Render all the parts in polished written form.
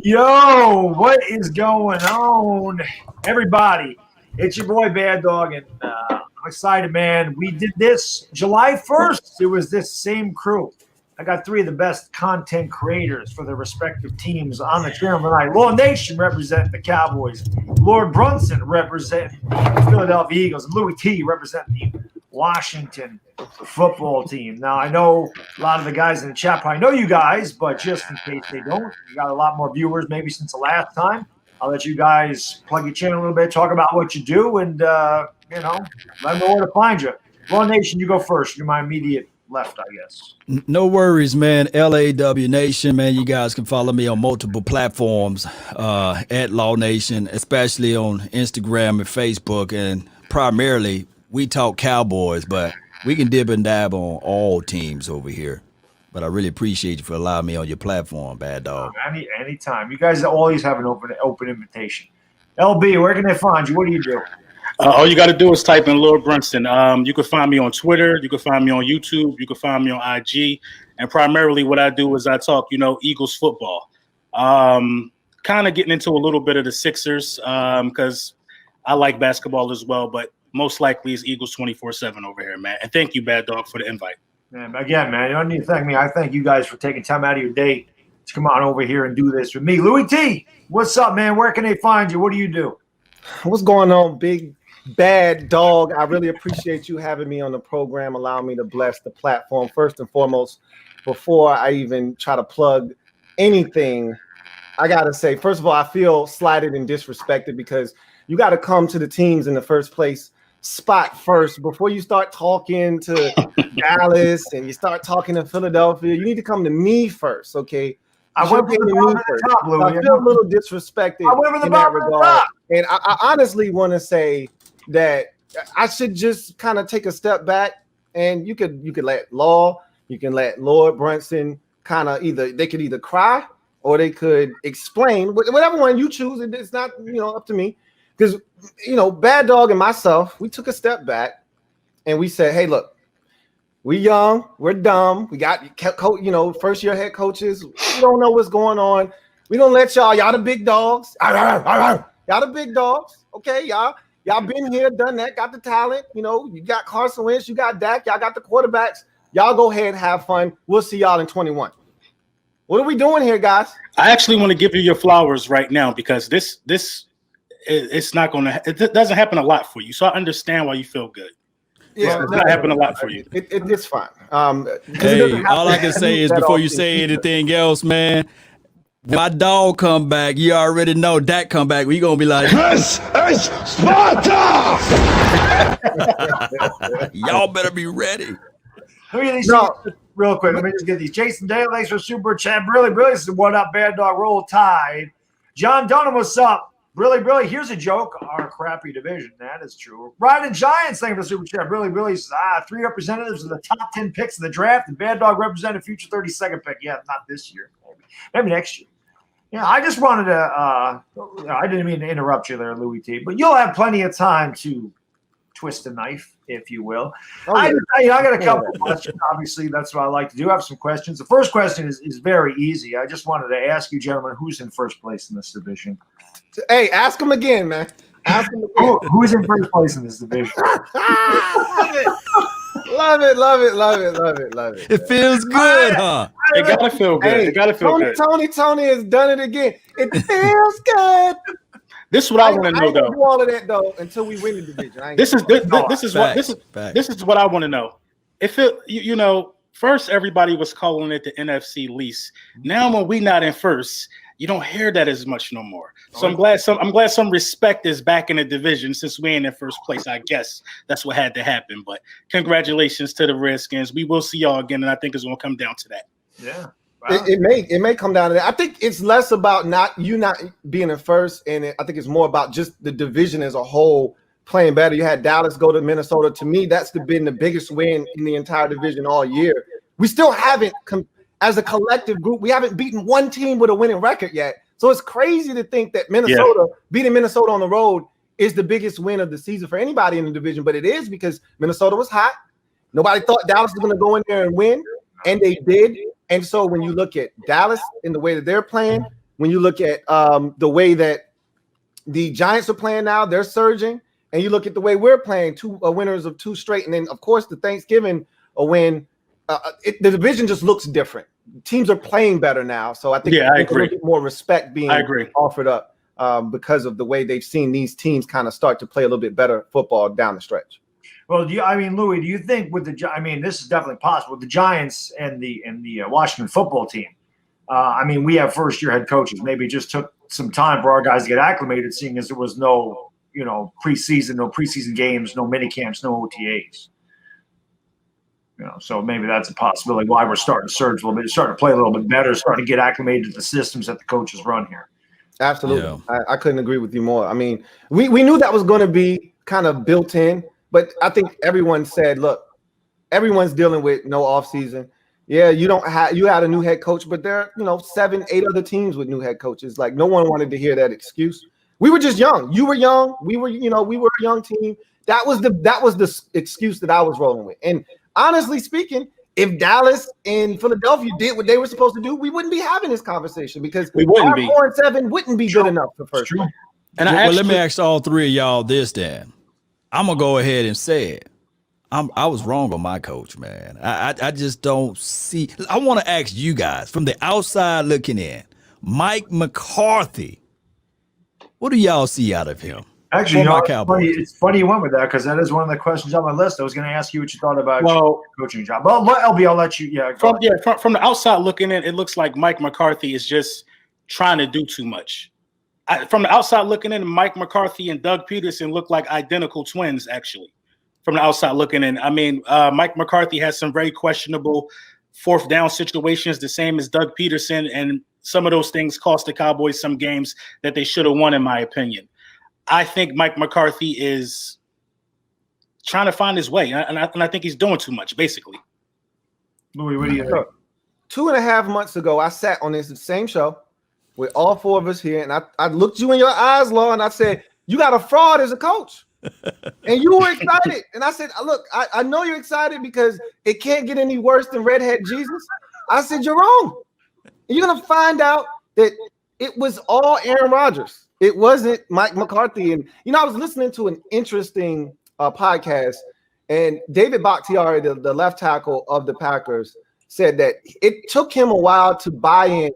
Yo, what is going on, everybody? It's your boy Baddog, and I'm excited, man. We did this July 1st. It was this same crew. I got three of the best content creators for their respective teams on the channel tonight. LawNation representing the Cowboys. Lord Brunson representing the Philadelphia Eagles. And Louie Tee representing the Washington football team. Now, I know a lot of the guys in the chat probably know you guys, but just in case they don't, you got a lot more viewers maybe since the last time. I'll let you guys plug your channel a little bit, talk about what you do, and, let them know where to find you. LawNation, you go first. You're my immediate left, I guess. No worries, man. LawNation, man. You guys can follow me on multiple platforms at LawNation, especially on Instagram and Facebook, and primarily we talk Cowboys, but we can dib and dab on all teams over here. But I really appreciate you for allowing me on your platform, Baddog. Anytime. You guys always have an open invitation. LB, where can they find you? What do you do? All you got to do is type in Lord Brunson. You can find me on Twitter. You can find me on YouTube. You can find me on IG. And primarily what I do is I talk, Eagles football. Kind of getting into a little bit of the Sixers because I like basketball as well, but most likely it's Eagles 24/7 over here, man. And thank you, Baddog, for the invite. Again, man, you don't need to thank me. I thank you guys for taking time out of your day to come on over here and do this with me. Louie Tee, what's up, man? Where can they find you? What do you do? What's going on, big bad dog? I really appreciate you having me on the program, allowing me to bless the platform. First and foremost, before I even try to plug anything, I got to say, first of all, I feel slighted and disrespected because you got to come to the teams in the first place spot first before you start talking to Dallas and you start talking to Philadelphia. You need to come to me first, okay? I went to me first. I feel a little disrespected in that regard. And I honestly want to say that I should just kind of take a step back, and you could let Lord Brunson kind of they could either cry or they could explain whatever one you choose. It's not up to me. Because, Baddog and myself, we took a step back and we said, hey, look, we young, we're dumb. We got, first-year head coaches. We don't know what's going on. We don't let y'all the big dogs. Y'all the big dogs. Okay, y'all been here, done that, got the talent. You got Carson Wentz, you got Dak, y'all got the quarterbacks. Y'all go ahead and have fun. We'll see y'all in 21. What are we doing here, guys? I actually want to give you your flowers right now because it's not going to. It doesn't happen a lot for you, so I understand why you feel good. Yeah, it's not happening a lot for you. It's fine. Hey, all I can say is before you say anything else, man, when my dog come back, you already know Dak come back. We gonna be like, this is Sparta. Y'all better be ready. Let me get these real quick. Let me just get these. Jason Dale, thanks for super chat. Really said, what up, Baddog? Roll Tide. John Dunham, what's up? Really, here's a joke. Our crappy division. That is true. Riding Giants, thank you for the super chat. Really says, 3 representatives of the top 10 picks of the draft, and Baddog represented future 32nd pick. Yeah, not this year. Maybe next year. Yeah, I just wanted to I didn't mean to interrupt you there, Louie Tee, but you'll have plenty of time to twist a knife, if you will. I got a couple of questions. Obviously, that's what I like to do. I have some questions. The first question is very easy. I just wanted to ask you, gentlemen, who's in first place in this division? Hey, ask him again, man. Ask him again. Who's in first place in this division? Love it. It feels good, huh? It gotta feel good. Hey, it gotta feel good. Tony has done it again. It feels good. This is what I want to know, though. Do all of that though until we win the division. This is what I want to know. If it, first everybody was calling it the NFC least. Now when we not in first, you don't hear that as much no more. So I'm glad some respect is back in the division since we ain't in first place. I guess that's what had to happen. But congratulations to the Redskins. We will see y'all again, and I think it's going to come down to that. Yeah. Wow. It may come down to that. I think it's less about not being in first, and I think it's more about just the division as a whole playing better. You had Dallas go to Minnesota. To me, that's been the biggest win in the entire division all year. We still haven't, as a collective group, we haven't beaten one team with a winning record yet. So it's crazy to think that beating Minnesota on the road is the biggest win of the season for anybody in the division, but it is because Minnesota was hot. Nobody thought Dallas was going to go in there and win, and they did. And so when you look at Dallas in the way that they're playing, when you look at the way that the Giants are playing now, they're surging. And you look at the way we're playing, two winners of 2 straight. And then, of course, the Thanksgiving win, the division just looks different. Teams are playing better now. So I think I agree. A little bit more respect being offered up because of the way they've seen these teams kind of start to play a little bit better football down the stretch. Well, Louie, do you think with this is definitely possible, the Giants and the Washington football team, we have first-year head coaches. Maybe it just took some time for our guys to get acclimated, seeing as there was no preseason games, no mini camps, no OTAs. So maybe that's a possibility why we're starting to surge a little bit, starting to play a little bit better, starting to get acclimated to the systems that the coaches run here. Absolutely. Yeah. I couldn't agree with you more. I mean, we knew that was going to be kind of built in, but I think everyone said, look, everyone's dealing with no offseason. Yeah, you had a new head coach, but there are, 7, 8 other teams with new head coaches. Like, no one wanted to hear that excuse. We were just young. You were young. We were a young team. That was the excuse that I was rolling with. And honestly speaking, if Dallas and Philadelphia did what they were supposed to do, we wouldn't be having this conversation because we wouldn't be. 4-7 wouldn't be good enough for first. And let me ask all 3 of y'all this then. I'm gonna go ahead and say it. I was wrong on my coach, man. I just don't see. I want to ask you guys from the outside looking in, Mike McCarthy. What do y'all see out of him? Actually, it's funny you went with that because that is one of the questions on my list. I was going to ask you what you thought about your coaching job. Well, LB, I'll let you. Yeah, from the outside looking in, it looks like Mike McCarthy is just trying to do too much. From the outside looking in, Mike McCarthy and Doug Peterson look like identical twins, actually. From the outside looking in, Mike McCarthy has some very questionable 4th down situations, the same as Doug Peterson, and some of those things cost the Cowboys some games that they should have won, in my opinion. I think Mike McCarthy is trying to find his way, and I think he's doing too much, basically. Louie, what do you think? 2.5 months ago, I sat on this same show with all 4 of us here, and I looked you in your eyes, Law, and I said, you got a fraud as a coach. And you were excited. And I said, look, I know you're excited because it can't get any worse than Redhead Jesus. I said, you're wrong. And you're going to find out that it was all Aaron Rodgers. It wasn't Mike McCarthy. And, I was listening to an interesting podcast, and David Bakhtiari, the left tackle of the Packers, said that it took him a while to buy in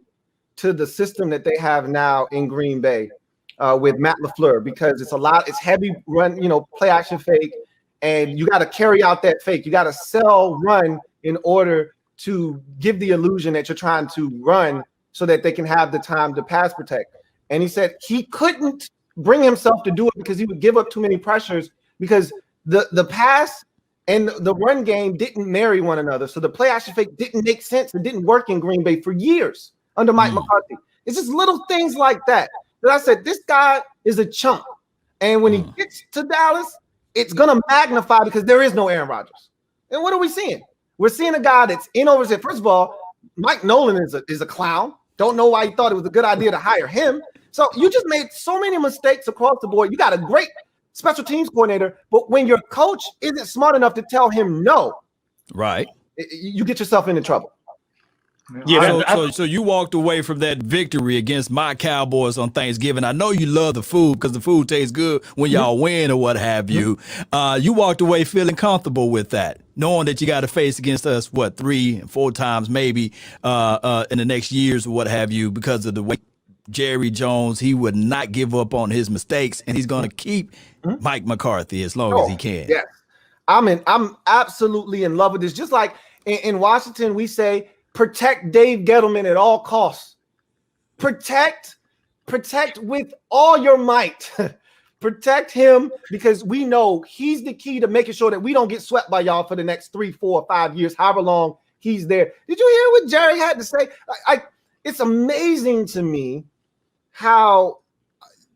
to the system that they have now in Green Bay. With Matt LaFleur, because it's heavy run, play action fake, and you got to carry out that fake. You got to sell run in order to give the illusion that you're trying to run so that they can have the time to pass protect. And he said he couldn't bring himself to do it because he would give up too many pressures because the pass and the run game didn't marry one another. So the play action fake didn't make sense. It didn't work in Green Bay for years under Mike McCarthy. It's just little things like that. But I said, this guy is a chump. And when he gets to Dallas, it's going to magnify because there is no Aaron Rodgers. And what are we seeing? We're seeing a guy that's in over his head. First of all, Mike Nolan is a clown. Don't know why he thought it was a good idea to hire him. So you just made so many mistakes across the board. You got a great special teams coordinator, but when your coach isn't smart enough to tell him no, right, you get yourself into trouble. Yeah. So you walked away from that victory against my Cowboys on Thanksgiving. I know you love the food because the food tastes good when y'all win or what have you. You walked away feeling comfortable with that, knowing that you got to face against us, 3 and 4 times maybe in the next years or what have you, because of the way Jerry Jones, he would not give up on his mistakes, and he's going to keep Mike McCarthy as long as he can. Yes, I'm absolutely in love with this. Just like in Washington, we say, protect Dave Gettleman at all costs. Protect with all your might. Protect him because we know he's the key to making sure that we don't get swept by y'all for the next 3, 4, 5 years, however long he's there. Did you hear what Jerry had to say? It's amazing to me how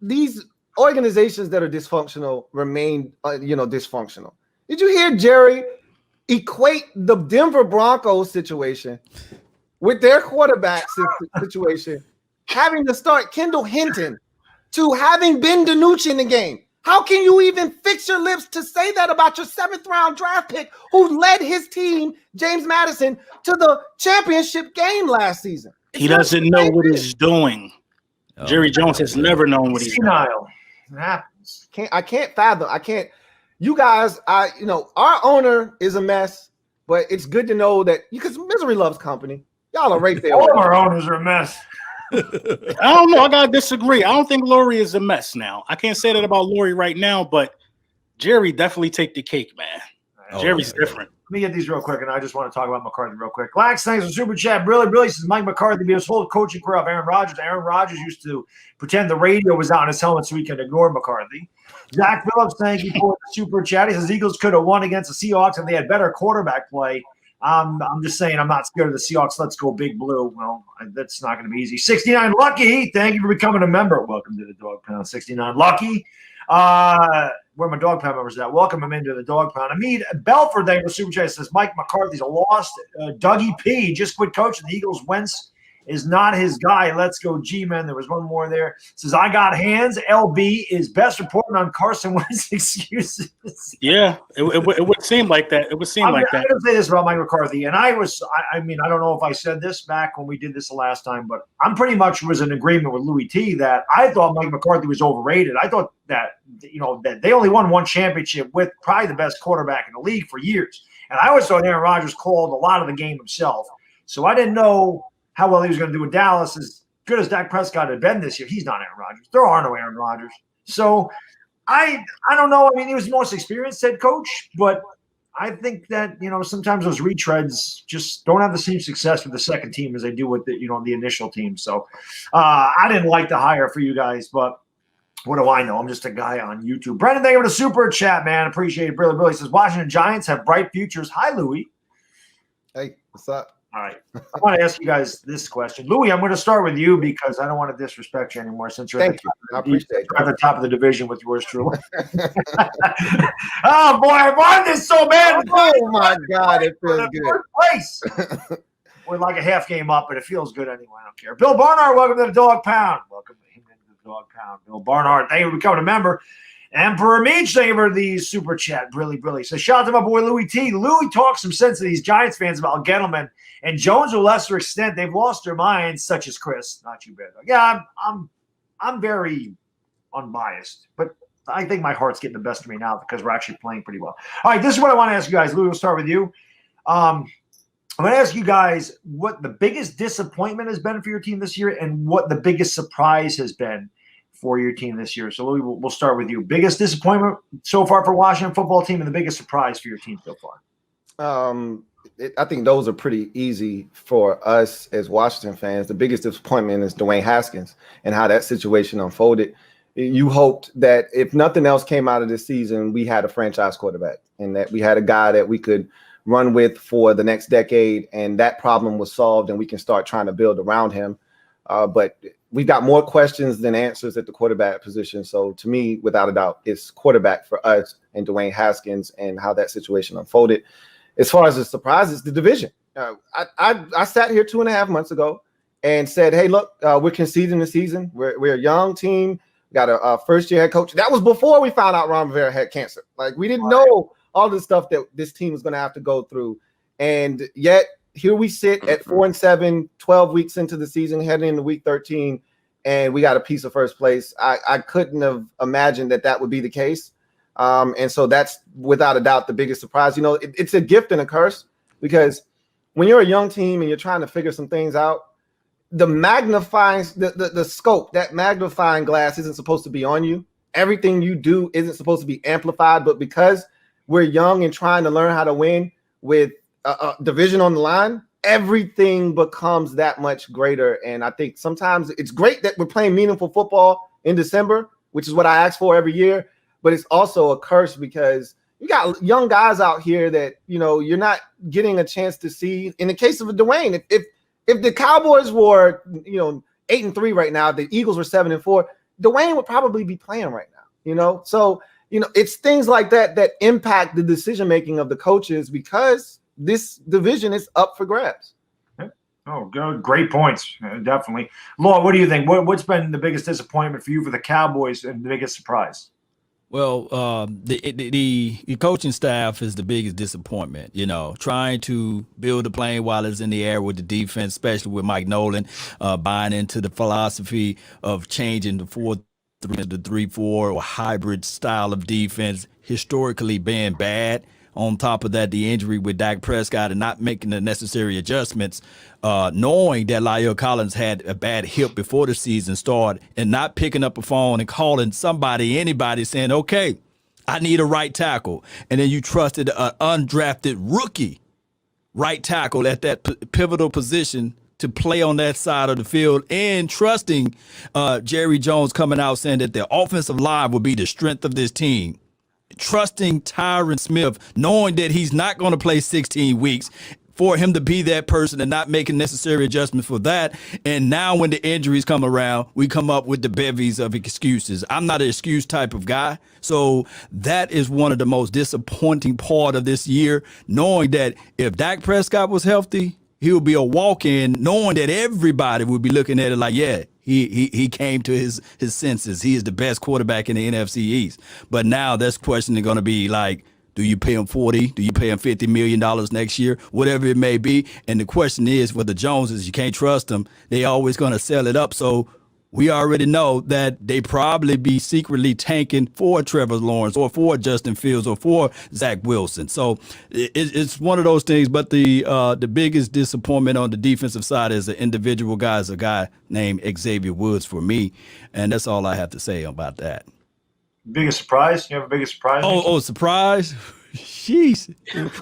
these organizations that are dysfunctional remain, dysfunctional. Did you hear Jerry equate the Denver Broncos situation with their quarterback situation, having to start Kendall Hinton to having Ben DiNucci in the game? How can you even fix your lips to say that about your 7th round draft pick who led his team, James Madison, to the championship game last season? He doesn't know what he's doing. Jerry Jones has never known what he's done. It happens. I can't fathom. I can't. You guys, our owner is a mess, but it's good to know that because misery loves company. Y'all are right there. All of our owners are a mess. I don't know. I gotta disagree. I don't think Laurie is a mess now. I can't say that about Laurie right now, but Jerry definitely take the cake, man. Jerry's different. Let me get these real quick, and I just want to talk about McCarthy real quick. Lax, thanks for super chat. Really says Mike McCarthy be his whole coaching career of Aaron Rodgers. Aaron Rodgers used to pretend the radio was on his helmet so he could ignore McCarthy. Zach Phillips, thank you for the super chat. He says Eagles could have won against the Seahawks if they had better quarterback play. I'm just saying I'm not scared of the Seahawks. Let's go big blue. Well, that's not going to be easy. 69 Lucky, thank you for becoming a member. Welcome to the Dog Pound. 69 Lucky. Where my Dog Pound members at? Welcome him into the Dog Pound. Hamid Belford, thank you for super chat. Says Mike McCarthy's a lost. Dougie P just quit coaching the Eagles. Wentz is not his guy. Let's go, G-Man. There was one more there. Says, I got hands. LB is best reporting on Carson Wentz excuses. Yeah, it would seem like that. It would seem like that. I'm going to say this about Mike McCarthy, and I mean, I don't know if I said this back when we did this the last time, but I'm pretty much was in agreement with Louie Tee that I thought Mike McCarthy was overrated. I thought that, that they only won one championship with probably the best quarterback in the league for years. And I always thought Aaron Rodgers called a lot of the game himself. So I didn't know how well he was going to do with Dallas. As good as Dak Prescott had been this year, he's not Aaron Rodgers. There are no Aaron Rodgers. So I don't know. I mean, he was the most experienced head coach, but I think that, sometimes those retreads just don't have the same success with the second team as they do with the, the initial team. So I didn't like the hire for you guys, but what do I know? I'm just a guy on YouTube. Brendan, thank you for the super chat, man. Appreciate it. Billy says, Washington Giants have bright futures. Hi, Louie. Hey, what's up? All right. I want to ask you guys this question. Louie, I'm going to start with you because I don't want to disrespect you anymore since you're at the top of the division with yours truly. Oh, boy, I won this so bad. Oh, my God, it feels good. First place. We're like a half game up, but it feels good anyway. I don't care. Bill Barnard, welcome to the Dog Pound. Welcome to him into the Dog Pound. Bill Barnard, thank you for becoming a member. Emperor Meach, thank you for the super chat. Brilly. So shout out to my boy Louie Tee. Louie talks some sense to these Giants fans about Gettleman and Jones to a lesser extent. They've lost their minds, such as Chris. Not you, Baddog. Yeah, I'm very unbiased, but I think my heart's getting the best of me now because we're actually playing pretty well. All right, this is what I want to ask you guys. Louie, we'll start with you. I'm going to ask you guys what the biggest disappointment has been for your team this year and what the biggest surprise has been for your team this year. So, Louie, we'll start with you. Biggest disappointment so far for Washington football team and the biggest surprise for your team so far? I think those are pretty easy for us as Washington fans. The biggest disappointment is Dwayne Haskins and how that situation unfolded. You hoped that if nothing else came out of this season, we had a franchise quarterback and that we had a guy that we could run with for the next decade, and that problem was solved and we can start trying to build around him. But we've got more questions than answers at the quarterback position. So to me, without a doubt, it's quarterback for us and Dwayne Haskins and how that situation unfolded. As far as the surprises, the division. I sat here 2.5 months ago and said, hey, look, we're conceding the season. We're a young team. We got a first-year head coach. That was before we found out Ron Rivera had cancer. Like, we didn't know all the stuff that this team was going to have to go through. And yet, here we sit at 4-7, 12 weeks into the season, heading into week 13, and we got a piece of first place. I couldn't have imagined that would be the case. And so that's without a doubt the biggest surprise. It's a gift and a curse because when you're a young team and you're trying to figure some things out, the scope, that magnifying glass isn't supposed to be on you. Everything you do isn't supposed to be amplified, but because we're young and trying to learn how to win with a division on the line, everything becomes that much greater. And I think sometimes it's great that we're playing meaningful football in December, which is what I ask for every year. But it's also a curse because you got young guys out here that, you're not getting a chance to see. In the case of Dwayne, if the Cowboys were, 8-3 right now, the Eagles were 7-4, Dwayne would probably be playing right now, So, it's things like that impact the decision-making of the coaches because this division is up for grabs. Oh, good. Great points. Definitely. Law, what do you think? What's been the biggest disappointment for you for the Cowboys and the biggest surprise? Well, the coaching staff is the biggest disappointment. You know, trying to build a plane while it's in the air with the defense, especially with Mike Nolan, buying into the philosophy of changing the 4-3 to 3-4 or hybrid style of defense, historically being bad. On top of that, the injury with Dak Prescott and not making the necessary adjustments, knowing that La'el Collins had a bad hip before the season started and not picking up a phone and calling somebody, anybody saying, okay, I need a right tackle. And then you trusted an undrafted rookie right tackle at that pivotal position to play on that side of the field, and trusting Jerry Jones coming out saying that the offensive line will be the strength of this team. Trusting Tyron Smith, knowing that he's not going to play 16 weeks, for him to be that person and not making necessary adjustments for that. And now when the injuries come around, we come up with the bevies of excuses. I'm not an excuse type of guy. So that is one of the most disappointing part of this year, knowing that if Dak Prescott was healthy, he would be a walk-in, knowing that everybody would be looking at it like, yeah, he came to his senses. He is the best quarterback in the NFC East. But now that's questioning going to be like, do you pay him 40? Do you pay him $50 million next year? Whatever it may be. And the question is, with the Joneses, you can't trust them. They always going to sell it up. So we already know that they probably be secretly tanking for Trevor Lawrence or for Justin Fields or for Zach Wilson. So it's one of those things. But the biggest disappointment on the defensive side is an individual guy, is a guy named Xavier Woods for me. And that's all I have to say about that. Biggest surprise? You have a biggest surprise? Oh, surprise? Jeez.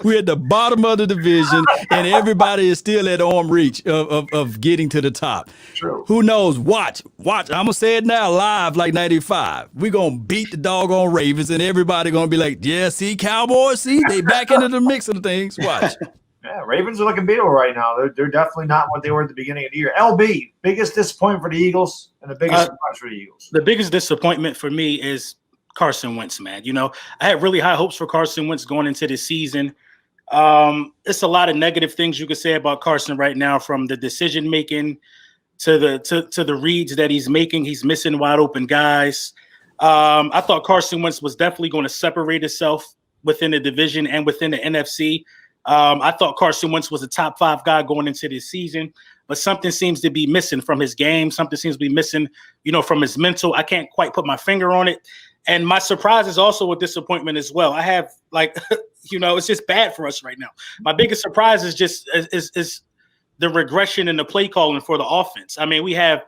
We're at the bottom of the division, and everybody is still at arm reach of getting to the top. True. Who knows? Watch. I'm going to say it now live like 95. We're going to beat the doggone Ravens, and everybody going to be like, yeah, see, Cowboys, see? They back into the mix of things. Watch. Yeah, Ravens are looking beatable right now. They're definitely not what they were at the beginning of the year. LB, biggest disappointment for the Eagles and the biggest surprise for the Eagles? The biggest disappointment for me is Carson Wentz, man. You know, I had really high hopes for Carson Wentz going into this season. It's a lot of negative things you could say about Carson right now, from the decision making to the reads that he's making. He's missing wide open guys. I thought Carson Wentz was definitely going to separate himself within the division and within the NFC. I thought Carson Wentz was a top 5 guy going into this season, but something seems to be missing from his game. Something seems to be missing, from his mental. I can't quite put my finger on it. And my surprise is also a disappointment as well. I have it's just bad for us right now. My biggest surprise is just is the regression in the play calling for the offense. I mean, we have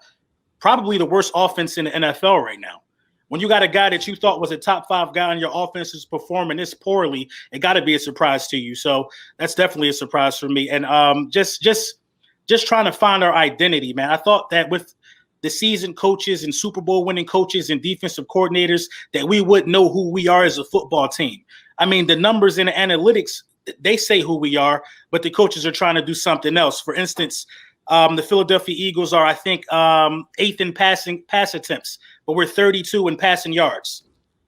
probably the worst offense in the NFL right now. When you got a guy that you thought was a top 5 guy and your offense is performing this poorly, it got to be a surprise to you. So that's definitely a surprise for me. And just trying to find our identity, man. I thought that with the seasoned coaches and Super Bowl winning coaches and defensive coordinators, that we would know who we are as a football team. I mean, the numbers and the analytics, they say who we are, but the coaches are trying to do something else. For instance, the Philadelphia Eagles are, I think, 8th in pass attempts, but we're 32 in passing yards.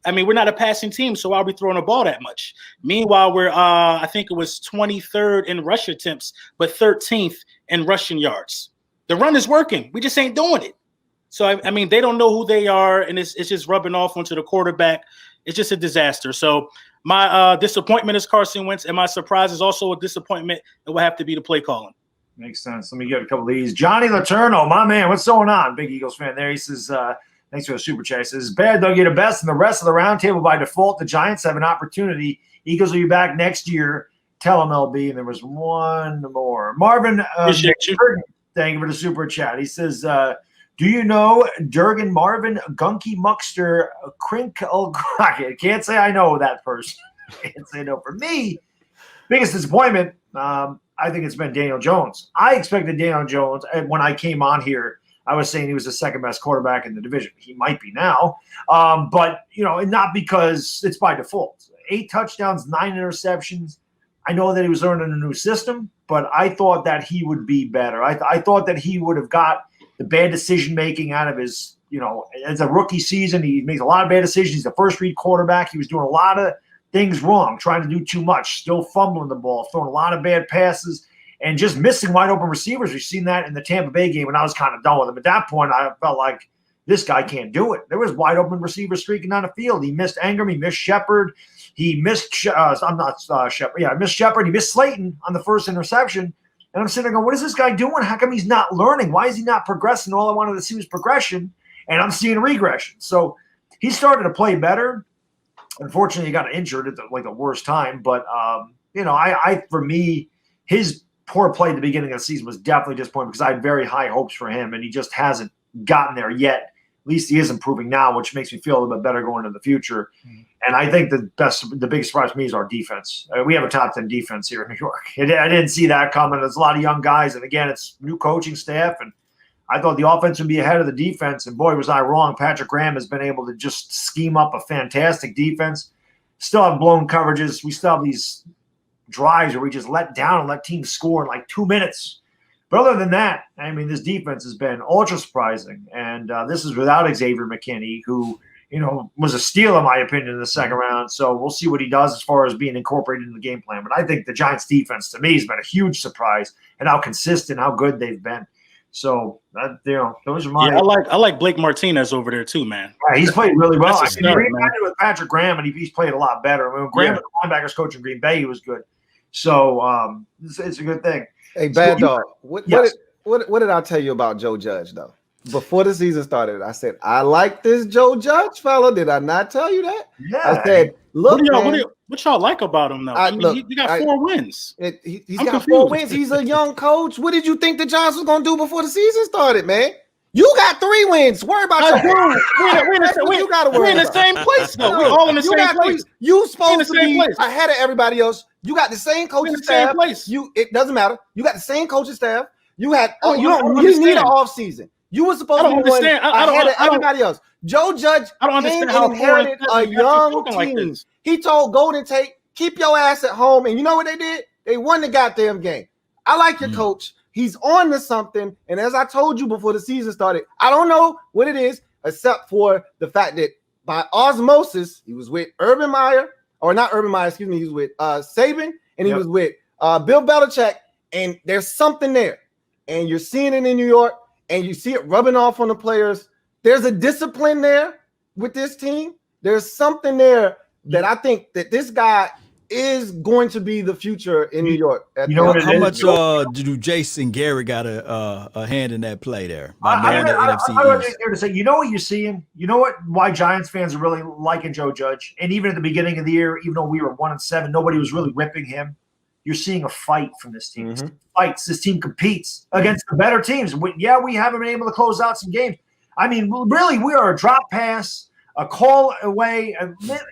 I mean, we're not a passing team, so why are we throwing the ball that much? Meanwhile, we're, I think it was 23rd in rush attempts, but 13th in rushing yards. The run is working. We just ain't doing it. So, I mean, they don't know who they are, and it's just rubbing off onto the quarterback. It's just a disaster. So my disappointment is Carson Wentz, and my surprise is also a disappointment. It will have to be the play calling. Makes sense. Let me get a couple of these. Johnny Laterno, my man, what's going on? Big Eagles fan there. He says, thanks for the super chat. He says, Baddog, you're the best in the rest of the roundtable by default. The Giants have an opportunity. Eagles will be back next year. Tell them LB. And there was one more. Marvin, thank you for the super chat. He says, do you know Durgan Marvin Gunky Muckster Crinkle Crockett? Can't say I know that person. Can't say no. For me, biggest disappointment, I think it's been Daniel Jones. I expected Daniel Jones, and when I came on here, I was saying he was the second best quarterback in the division. He might be now, but not because it's by default. 8 touchdowns, 9 interceptions. I know that he was learning a new system, but I thought that he would be better. I thought that he would have got the bad decision-making out of his, as a rookie season. He makes a lot of bad decisions. He's the first-read quarterback. He was doing a lot of things wrong, trying to do too much, still fumbling the ball, throwing a lot of bad passes, and just missing wide-open receivers. We've seen that in the Tampa Bay game, and I was kind of done with him. At that point, I felt like, this guy can't do it. There was wide open receivers streaking down the field. He missed Ingram. He missed Shepard. He missed Shepard. Yeah, I missed Shepard. He missed Slayton on the first interception. And I'm sitting there going, what is this guy doing? How come he's not learning? Why is he not progressing? All I wanted to see was progression, and I'm seeing regression. So he started to play better. Unfortunately, he got injured at the worst time. But, for me, his poor play at the beginning of the season was definitely disappointing because I had very high hopes for him, and he just hasn't gotten there yet. At least he is improving now, which makes me feel a little bit better going into the future. Mm-hmm. And I think the biggest surprise for me is our defense. We have a top 10 defense here in New York. I didn't see that coming. There's a lot of young guys, and again, it's new coaching staff, and I thought the offense would be ahead of the defense, and boy, was I wrong. Patrick Graham has been able to just scheme up a fantastic defense. Still have blown coverages. We still have these drives where we just let down and let teams score in like 2 minutes. But other than that, I mean, this defense has been ultra surprising. And this is without Xavier McKinney, who, was a steal, in my opinion, in the second round. So we'll see what he does as far as being incorporated in the game plan. But I think the Giants defense, to me, has been a huge surprise and how consistent, how good they've been. So, those are my. Yeah, I like Blake Martinez over there too, man. Yeah, he's played really well. That's a start, man. With Patrick Graham, and he's played a lot better. I mean, Graham was the linebackers coach in Green Bay. He was good. So it's a good thing. Hey, Baddog, what did I tell you about Joe Judge, though? Before the season started, I said, I like this Joe Judge fella. Did I not tell you that? Yeah. I said, look, what y'all like about him, though? He got 4 wins. He's got 4 wins. He's a young coach. What did you think the Giants was going to do before the season started, man? You got 3 wins. Worry about your wins. You got to worry. We're in the same place, though. We're all in the same place. You supposed to be ahead of everybody else. You got the same coaching staff. It doesn't matter. You got the same coaching staff. You had. You need an off season. You were supposed to be ahead of everybody else. Joe Judge came and inherited a young team. He told Golden Tate, keep your ass at home. And you know what they did? They won the goddamn game. I like your coach. He's on to something. And as I told you before the season started, I don't know what it is, except for the fact that by osmosis, he was with Urban Meyer, or not Urban Meyer, excuse me, he was with Saban, and he was with Bill Belichick. And there's something there. And you're seeing it in New York. And you see it rubbing off on the players. There's a discipline there with this team. There's something there that I think that this guy is going to be the future in New York. How much do Jason Garrett got a hand in that play there? I was there to say, you know what you're seeing? You know why Giants fans are really liking Joe Judge? And even at the beginning of the year, even though we were 1-7, nobody was really ripping him. You're seeing a fight from this team. Mm-hmm. Fights. This team competes against the better teams. We haven't been able to close out some games. I mean, really, we are a drop pass, a call away.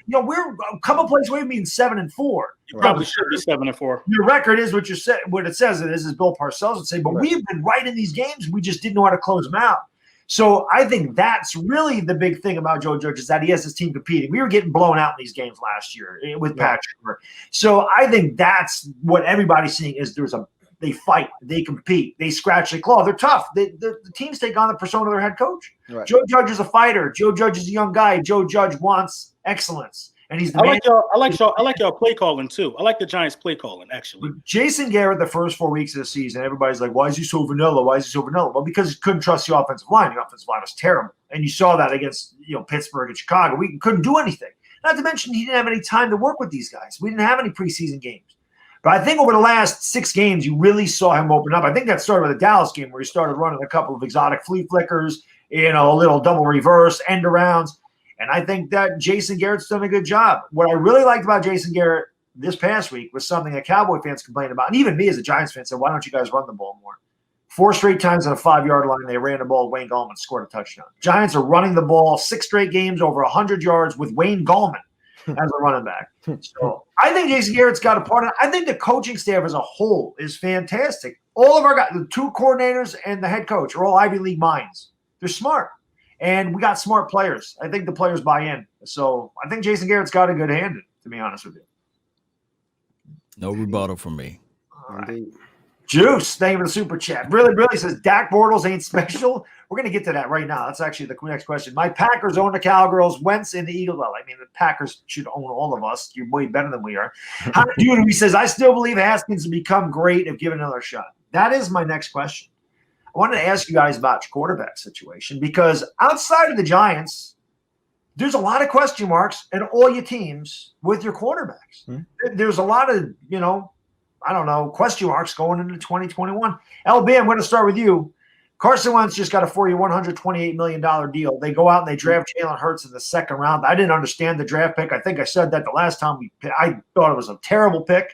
We're a couple plays away from being 7-4. You probably should be 7-4. Your record is what it says it is, as Bill Parcells would say. But we've been right in these games. We just didn't know how to close them out. So I think that's really the big thing about Joe Judge is that he has his team competing. We were getting blown out in these games last year with Patrick. So I think that's what everybody's seeing is they fight, they compete, they scratch, they claw. They're tough. The teams take on the persona of their head coach. Right. Joe Judge is a fighter. Joe Judge is a young guy. Joe Judge wants excellence. And he's the man. I like y'all play calling too. I like the Giants play calling, actually. With Jason Garrett, the first 4 weeks of the season, everybody's like, why is he so vanilla? Why is he so vanilla? Well, because he couldn't trust the offensive line. The offensive line was terrible. And you saw that against Pittsburgh and Chicago. We couldn't do anything. Not to mention he didn't have any time to work with these guys. We didn't have any preseason games. But I think over the last 6 games, you really saw him open up. I think that started with the Dallas game where he started running a couple of exotic flea flickers, a little double reverse, end arounds. And I think that Jason Garrett's done a good job. What I really liked about Jason Garrett this past week was something that Cowboy fans complained about. And even me as a Giants fan said, why don't you guys run the ball more? 4 straight times on a 5-yard line, they ran the ball. Wayne Gallman scored a touchdown. Giants are running the ball 6 straight games over 100 yards with Wayne Gallman as a running back. So I think Jason Garrett's got a part of it. I think the coaching staff as a whole is fantastic. All of our guys, the 2 coordinators and the head coach are all Ivy League minds. They're smart. And we got smart players. I think the players buy in. So I think Jason Garrett's got a good hand, to be honest with you. No rebuttal from me. All right. Juice, thank you for the super chat. Really says Dak Bortles ain't special. We're going to get to that right now. That's actually the next question. My Packers own the Cowgirls. Wentz in the Eagles. Well, I mean, the Packers should own all of us. You're way better than we are. He says, I still believe Haskins will become great if given another shot. That is my next question. I wanted to ask you guys about your quarterback situation, because outside of the Giants, there's a lot of question marks in all your teams with your quarterbacks. Mm-hmm. There's a lot of, question marks going into 2021. LB, I'm going to start with you. Carson Wentz just got a $4-year, $128 million deal. They go out and they draft Jalen Hurts in the second round. I didn't understand the draft pick. I think I said that the last time I thought it was a terrible pick.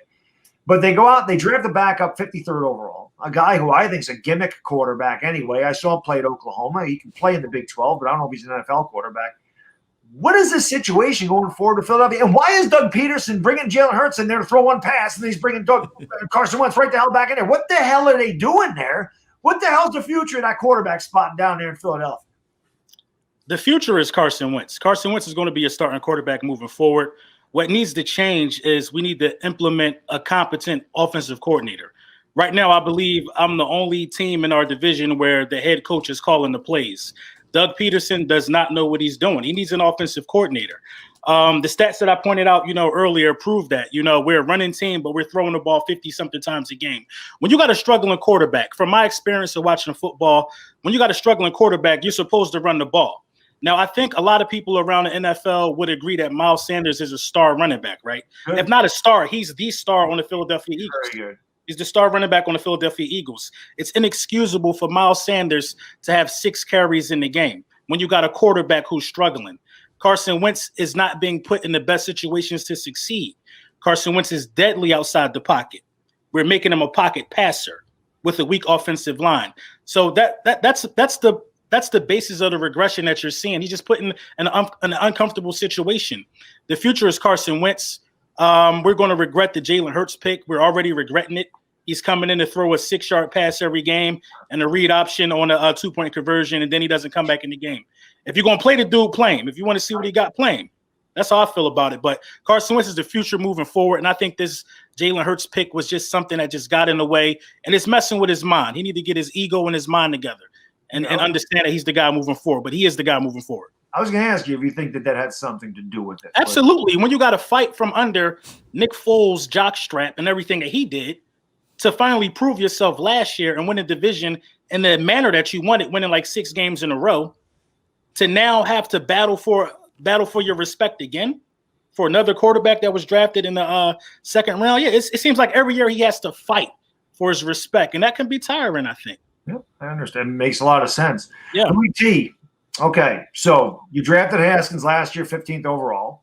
But they go out and they draft the backup 53rd overall, a guy who I think is a gimmick quarterback anyway. I saw him play at Oklahoma. He can play in the Big 12, but I don't know if he's an NFL quarterback. What is the situation going forward to Philadelphia? And why is Doug Peterson bringing Jalen Hurts in there to throw one pass, and he's bringing Carson Wentz right the hell back in there? What the hell are they doing there? What the hell's the future of that quarterback spot down there in Philadelphia? The future is Carson Wentz. Carson Wentz is going to be a starting quarterback moving forward. What needs to change is we need to implement a competent offensive coordinator. Right now, I believe I'm the only team in our division where the head coach is calling the plays. Doug Peterson does not know what he's doing. He needs an offensive coordinator. The stats that I pointed out, earlier prove that, we're a running team, but we're throwing the ball 50-something times a game. When you got a struggling quarterback, from my experience of watching football, when you got a struggling quarterback, you're supposed to run the ball. Now, I think a lot of people around the NFL would agree that Miles Sanders is a star running back, right? Good. If not a star, he's the star on the Philadelphia Eagles. Very good. He's the star running back on the Philadelphia Eagles. It's inexcusable for Miles Sanders to have 6 carries in the game when you got a quarterback who's struggling. Carson Wentz is not being put in the best situations to succeed. Carson Wentz is deadly outside the pocket. We're making him a pocket passer with a weak offensive line. So that's the basis of the regression that you're seeing. He's just put in an uncomfortable situation. The future is Carson Wentz. We're going to regret the Jalen Hurts pick. We're already regretting it. He's coming in to throw a 6-yard pass every game and a read option on a 2-point conversion, and then he doesn't come back in the game. If you're going to play the dude, play him. If you want to see what he got, play him. That's how I feel about it. But Carson Wentz is the future moving forward, and I think this Jalen Hurts pick was just something that just got in the way, and it's messing with his mind. He need to get his ego and his mind together and understand that he's the guy moving forward. But he is the guy moving forward. I was going to ask you if you think that had something to do with it. Absolutely. When you got to fight from under Nick Foles' jockstrap and everything that he did to finally prove yourself last year and win a division in the manner that you wanted, winning like 6 games in a row, to now have to battle for your respect again for another quarterback that was drafted in the second round. Yeah, it seems like every year he has to fight for his respect, and that can be tiring, I think. Yep, I understand. It makes a lot of sense. Yeah. Louie Tee. Okay, so you drafted Haskins last year, 15th overall.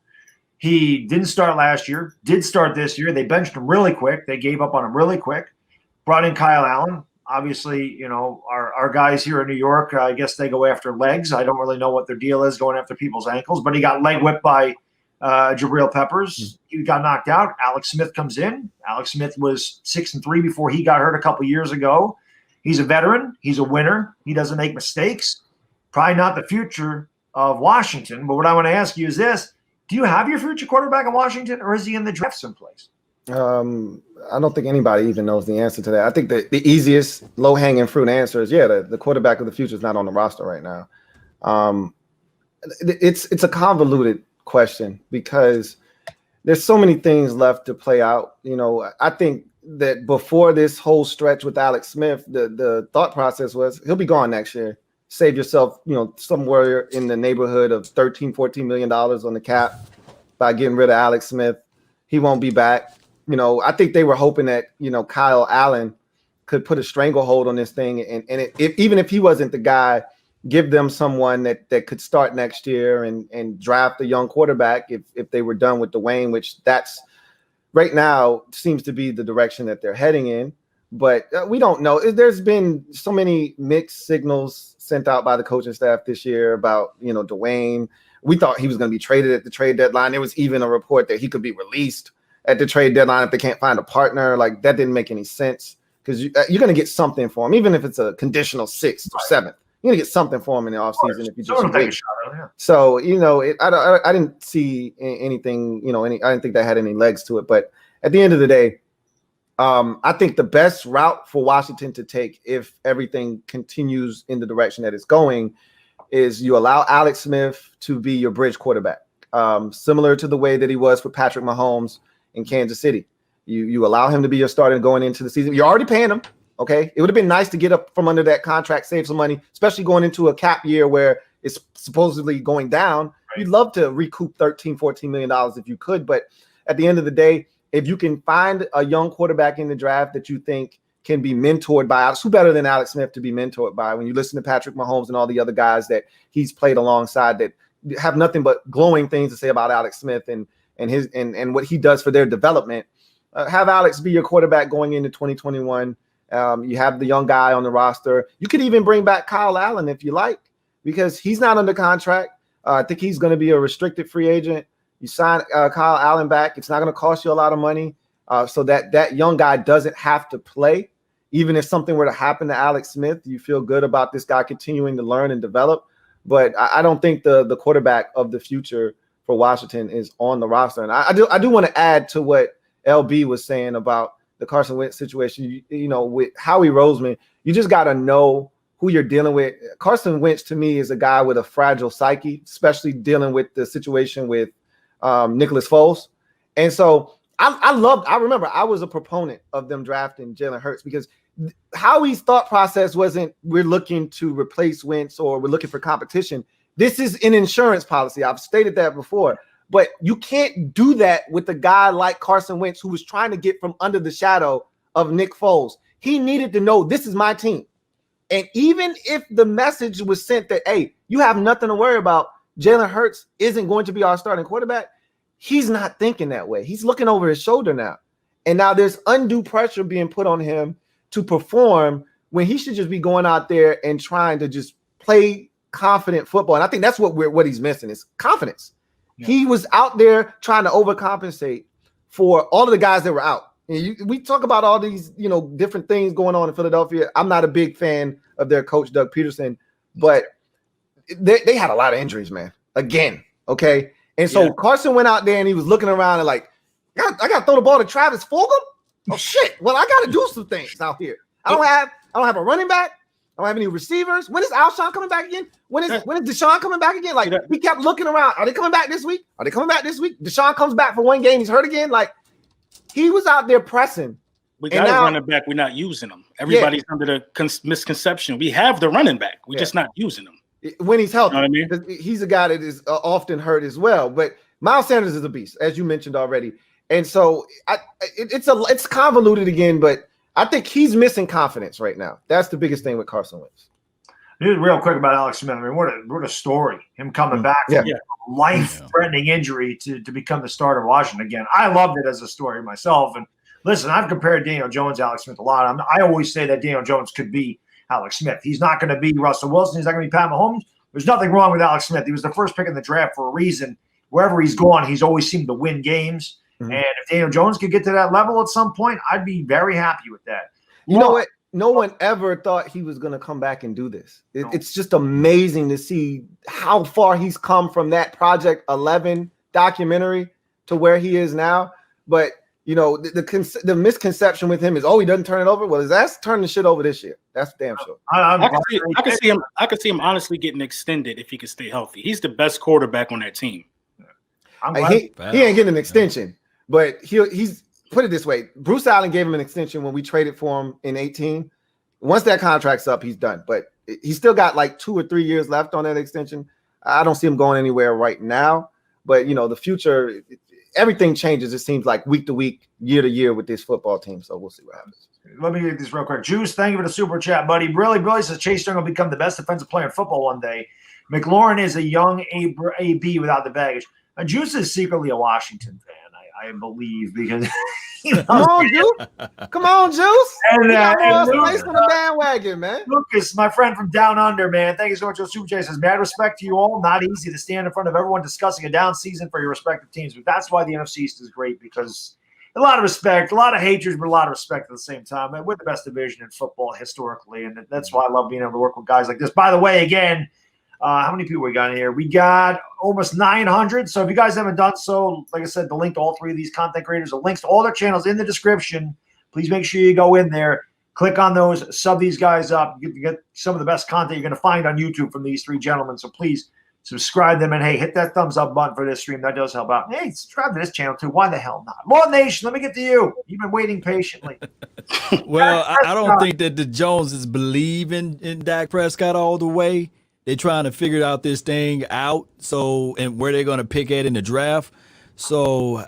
He didn't start last year, did start this year. They benched him really quick. They gave up on him really quick. Brought in Kyle Allen. Obviously, our guys here in New York, I guess they go after legs. I don't really know what their deal is going after people's ankles, but he got leg whipped by Jabril Peppers. He got knocked out. Alex Smith comes in. Alex Smith was 6-3 before he got hurt a couple years ago. He's a veteran. He's a winner. He doesn't make mistakes. Probably not the future of Washington. But what I want to ask you is this. Do you have your future quarterback in Washington, or is he in the draft someplace? I don't think anybody even knows the answer to that. I think the easiest low-hanging fruit answer is, the quarterback of the future is not on the roster right now. It's a convoluted question because there's so many things left to play out. I think that before this whole stretch with Alex Smith, the thought process was he'll be gone next year. Save yourself, somewhere in the neighborhood of $13-14 million on the cap by getting rid of Alex Smith. He won't be back. I think they were hoping that, Kyle Allen could put a stranglehold on this thing. And even if he wasn't the guy, give them someone that could start next year and draft a young quarterback if they were done with Dwayne, which that's right now seems to be the direction that they're heading in. But we don't know. There's been so many mixed signals sent out by the coaching staff this year about, Dwayne. We thought he was going to be traded at the trade deadline. There was even a report that he could be released at the trade deadline if they can't find a partner. Like, that didn't make any sense because you're going to get something for him, even if it's a conditional 6th or 7th. You're going to get something for him in the offseason if you just wait. So, I didn't see anything, I didn't think that had any legs to it. But at the end of the day, I think the best route for Washington to take, if everything continues in the direction that it's going, is you allow Alex Smith to be your bridge quarterback, similar to the way that he was for Patrick Mahomes in Kansas City. You allow him to be your starter going into the season. You're already paying him. Okay, it would have been nice to get up from under that contract, save some money, especially going into a cap year where it's supposedly going down. Right. You'd love to recoup $13-14 million if you could, but at the end of the day, if you can find a young quarterback in the draft that you think can be mentored by Alex, who better than Alex Smith to be mentored by? When you listen to Patrick Mahomes and all the other guys that he's played alongside that have nothing but glowing things to say about Alex Smith and what he does for their development, have Alex be your quarterback going into 2021. You have the young guy on the roster. You could even bring back Kyle Allen if you like, because he's not under contract. I think he's going to be a restricted free agent. You sign Kyle Allen back. It's not going to cost you a lot of money, so that young guy doesn't have to play. Even if something were to happen to Alex Smith, you feel good about this guy continuing to learn and develop. But I don't think the quarterback of the future for Washington is on the roster. And I do want to add to what LB was saying about the Carson Wentz situation. You know, with Howie Roseman, you just got to know who you're dealing with. Carson Wentz, to me, is a guy with a fragile psyche, especially dealing with the situation with Nicholas Foles. And so I remember I was a proponent of them drafting Jalen Hurts because Howie's thought process wasn't we're looking to replace Wentz or we're looking for competition. This is an insurance policy. I've stated that before. But you can't do that with a guy like Carson Wentz, who was trying to get from under the shadow of Nick Foles. He needed to know this is my team. And even if the message was sent that, hey, you have nothing to worry about, Jalen Hurts isn't going to be our starting quarterback, he's not thinking that way. He's looking over his shoulder now. And now there's undue pressure being put on him to perform when he should just be going out there and trying to just play confident football. And I think that's what he's missing is confidence. Yeah. He was out there trying to overcompensate for all of the guys that were out. And we talk about all these, different things going on in Philadelphia. I'm not a big fan of their coach, Doug Peterson, but they had a lot of injuries, man. Again, okay? And so Carson went out there and he was looking around and like, I got to throw the ball to Travis Fulgham? Oh, shit. Well, I got to do some things out here. I don't have a running back. I don't have any receivers. When is Alshon coming back again? When is Deshaun coming back again? Like, we kept looking around. Are they coming back this week? Are they coming back this week? Deshaun comes back for one game. He's hurt again. Like, he was out there pressing. We got a running back. We're not using him. Everybody's under the misconception. We have the running back. We're just not using him. When he's healthy. You know what I mean? He's a guy that is often hurt as well. But Miles Sanders is a beast, as you mentioned already. And so it's convoluted again, but I think he's missing confidence right now. That's the biggest thing with Carson Wentz. Real quick about Alex Smith. I mean, what a story. Him coming back from life-threatening injury to become the starter of Washington again. I loved it as a story myself. And listen, I've compared Daniel Jones, Alex Smith a lot. I always say that Daniel Jones could be Alex Smith. He's not going to be Russell Wilson. He's not going to be Pat Mahomes. There's nothing wrong with Alex Smith. He was the first pick in the draft for a reason. Wherever he's gone, he's always seemed to win games. Mm-hmm. And if Daniel Jones could get to that level at some point, I'd be very happy with that. You know what? No one ever thought he was going to come back and do this. It's just amazing to see how far he's come from that Project 11 documentary to where he is now. But, the misconception with him is, he doesn't turn it over. Well, his ass turned the shit over this year. That's damn sure. I could see him honestly getting extended if he could stay healthy. He's the best quarterback on that team. He ain't getting an extension, but he's put it this way. Bruce Allen gave him an extension when we traded for him in 2018. Once that contract's up, he's done. But he's still got like 2 or 3 years left on that extension. I don't see him going anywhere right now. But, the future, everything changes, it seems like, week to week, year to year with this football team. So we'll see what happens. Let me get this real quick. Juice, thank you for the super chat, buddy. Billy says Chase Young will become the best defensive player in football one day. McLaurin is a young AB without the baggage. Juice is secretly a Washington fan, I believe, because Come on, Juice. And place on the bandwagon, man. Lucas, my friend from down under, man. Thank you so much for Super J. Says, mad respect to you all. Not easy to stand in front of everyone discussing a down season for your respective teams, but that's why the NFC East is great, because a lot of respect, a lot of hatred, but a lot of respect at the same time. And we're the best division in football historically, and that's why I love being able to work with guys like this. By the way, again, how many people we got in here? We got almost 900. So if you guys haven't done so, like I said, the link to all three of these content creators, the links to all their channels in the description. Please make sure you go in there, click on those, sub these guys up. You get some of the best content you're going to find on YouTube from these three gentlemen. So please Subscribe them, and hey, hit that thumbs up button for this stream. That does help out. Hey, subscribe to this channel too. Why the hell not? LawNation, let me get to you. You've been waiting patiently. Well, I don't think that the Joneses believe in Dak Prescott all the way. They're trying to figure out this thing out. So, and where they're going to pick at in the draft. So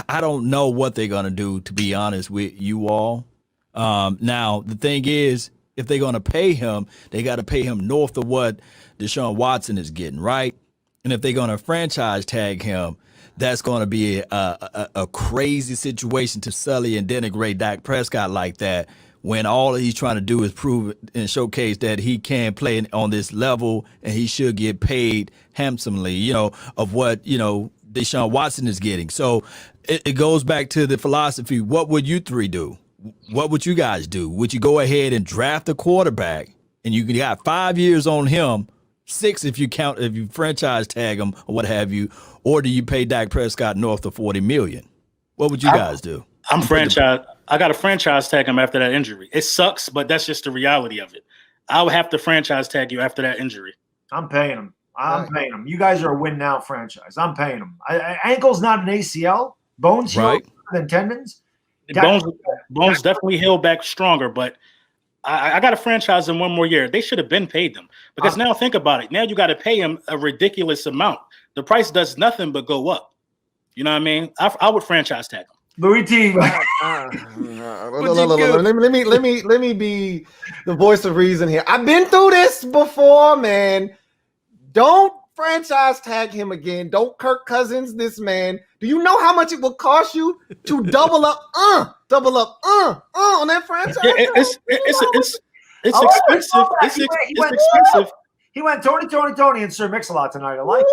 I don't know what they're going to do, to be honest with you all. Now, the thing is, if they're going to pay him, they got to pay him north of what Deshaun Watson is getting, right? And if they're going to franchise tag him, that's going to be a crazy situation to sully and denigrate Dak Prescott like that, when all he's trying to do is prove and showcase that he can play on this level and he should get paid handsomely, of what, Deshaun Watson is getting. So it goes back to the philosophy. What would you three do? What would you guys do? Would you go ahead and draft a quarterback and you got 5 years on him, 6 if you franchise tag him or what have you, or do you pay Dak Prescott north of $40 million? What would you guys do? I got to franchise tag him after that injury. It sucks, but that's just the reality of it. I would have to franchise tag you after that injury. I'm paying him. Paying them. You guys are a win now franchise. I'm paying them. Ankle's not an ACL. Bones heal than tendons. Bones definitely heal back stronger, but I got to franchise them one more year. They should have been paid them, because now think about it. Now you got to pay him a ridiculous amount. The price does nothing but go up. You know what I mean? I would franchise tag him. Louie Tee. Let me be the voice of reason here. I've been through this before, man. Don't franchise tag him again. Don't Kirk Cousins this man. Do you know how much it will cost you to double up on that franchise? Yeah, it's expensive. It's expensive. He went Tony, and Sir Mix-a-Lot tonight. I like